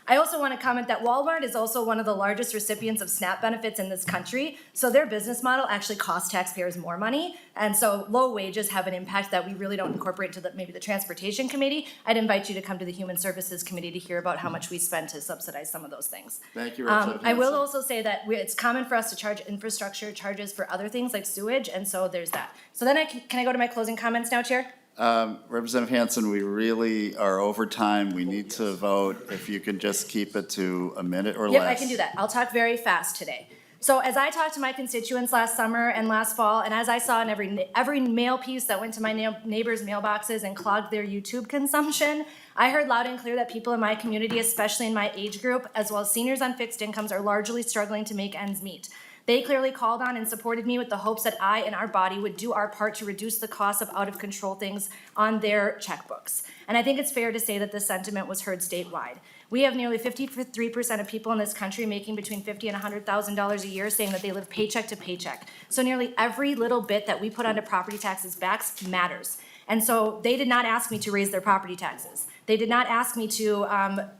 Speaker 19: I also want to comment that Walmart is also one of the largest recipients of SNAP benefits in this country. So their business model actually costs taxpayers more money. And so low wages have an impact that we really don't incorporate into maybe the Transportation Committee. I'd invite you to come to the Human Services Committee to hear about how much we spend to subsidize some of those things.
Speaker 3: Thank you, Representative
Speaker 19: I will
Speaker 3: Hanson.
Speaker 19: also say that it's common for us to charge infrastructure charges for other things like sewage, and so there's that. So then can I go to my closing comments now, Chair?
Speaker 3: Representative Hanson, we really are over time. We need to vote. If you can just keep it to a minute or less.
Speaker 19: Yep, I can do that. I'll talk very fast today. So as I talked to my constituents last summer and last fall, and as I saw in every mail piece that went to my neighbors' mailboxes and clogged their YouTube consumption, I heard loud and clear that people in my community, especially in my age group, as well as seniors on fixed incomes, are largely struggling to make ends meet. They clearly called on and supported me with the hopes that I and our body would do our part to reduce the cost of out-of-control things on their checkbooks. And I think it's fair to say that this sentiment was heard statewide. We have nearly 53% of people in this country making between $50,000 and $100,000 a year saying that they live paycheck to paycheck. So nearly every little bit that we put onto property taxes backs matters. And so they did not ask me to raise their property taxes. They did not ask me to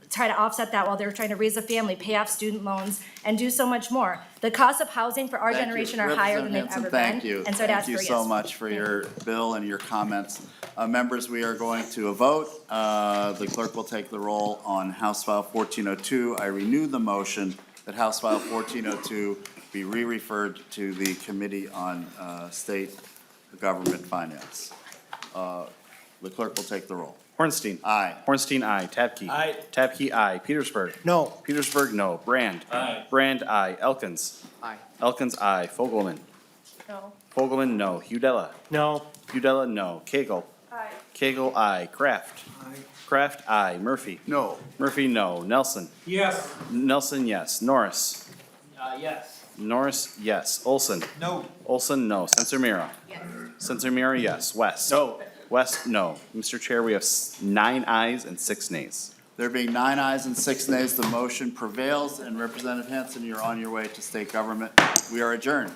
Speaker 19: try to offset that while they were trying to raise a family, pay off student loans, and do so much more. The costs of housing for our
Speaker 3: Thank you.
Speaker 19: generation are higher than they've
Speaker 3: Representative
Speaker 19: ever
Speaker 3: Hanson,
Speaker 19: been.
Speaker 3: Thank you.
Speaker 19: And so I'd ask for a
Speaker 3: Thank
Speaker 19: yes.
Speaker 3: you so much for your bill and your comments. Members, we are going to a vote. The clerk will take the roll on House File 1402. I renew the motion that House File 1402 be re-referred to the Committee on State Government Finance. The clerk will take the roll.
Speaker 17: Hornstein.
Speaker 3: Aye.
Speaker 17: Hornstein, aye. Tabke.
Speaker 1: Aye.
Speaker 17: Tabke, aye. Petersburg.
Speaker 2: No.
Speaker 17: Petersburg, no. Brand.
Speaker 1: Aye.
Speaker 17: Brand, aye. Elkins.
Speaker 2: Aye.
Speaker 17: Elkins, aye. Fogelman.
Speaker 19: No.
Speaker 17: Fogelman, no. Udella.
Speaker 2: No.
Speaker 17: Udella, no. Kegel.
Speaker 19: Aye.
Speaker 17: Kegel, aye. Kraft.
Speaker 2: Aye.
Speaker 17: Kraft, aye. Murphy.
Speaker 18: No.
Speaker 17: Murphy, no. Nelson.
Speaker 2: Yes.
Speaker 17: Nelson, yes. Norris.
Speaker 2: Yes.
Speaker 17: Norris, yes. Olson.
Speaker 2: No.
Speaker 17: Olson, no. Sensormira.
Speaker 19: Yes.
Speaker 17: Sensormira, yes. West.
Speaker 2: No.
Speaker 17: West, no. Mr. Chair, we have 9 ayes and 6 nays.
Speaker 3: There being 9 ayes and 6 nays, the motion prevails, and Representative Hanson, you're on your way to state government. We are adjourned.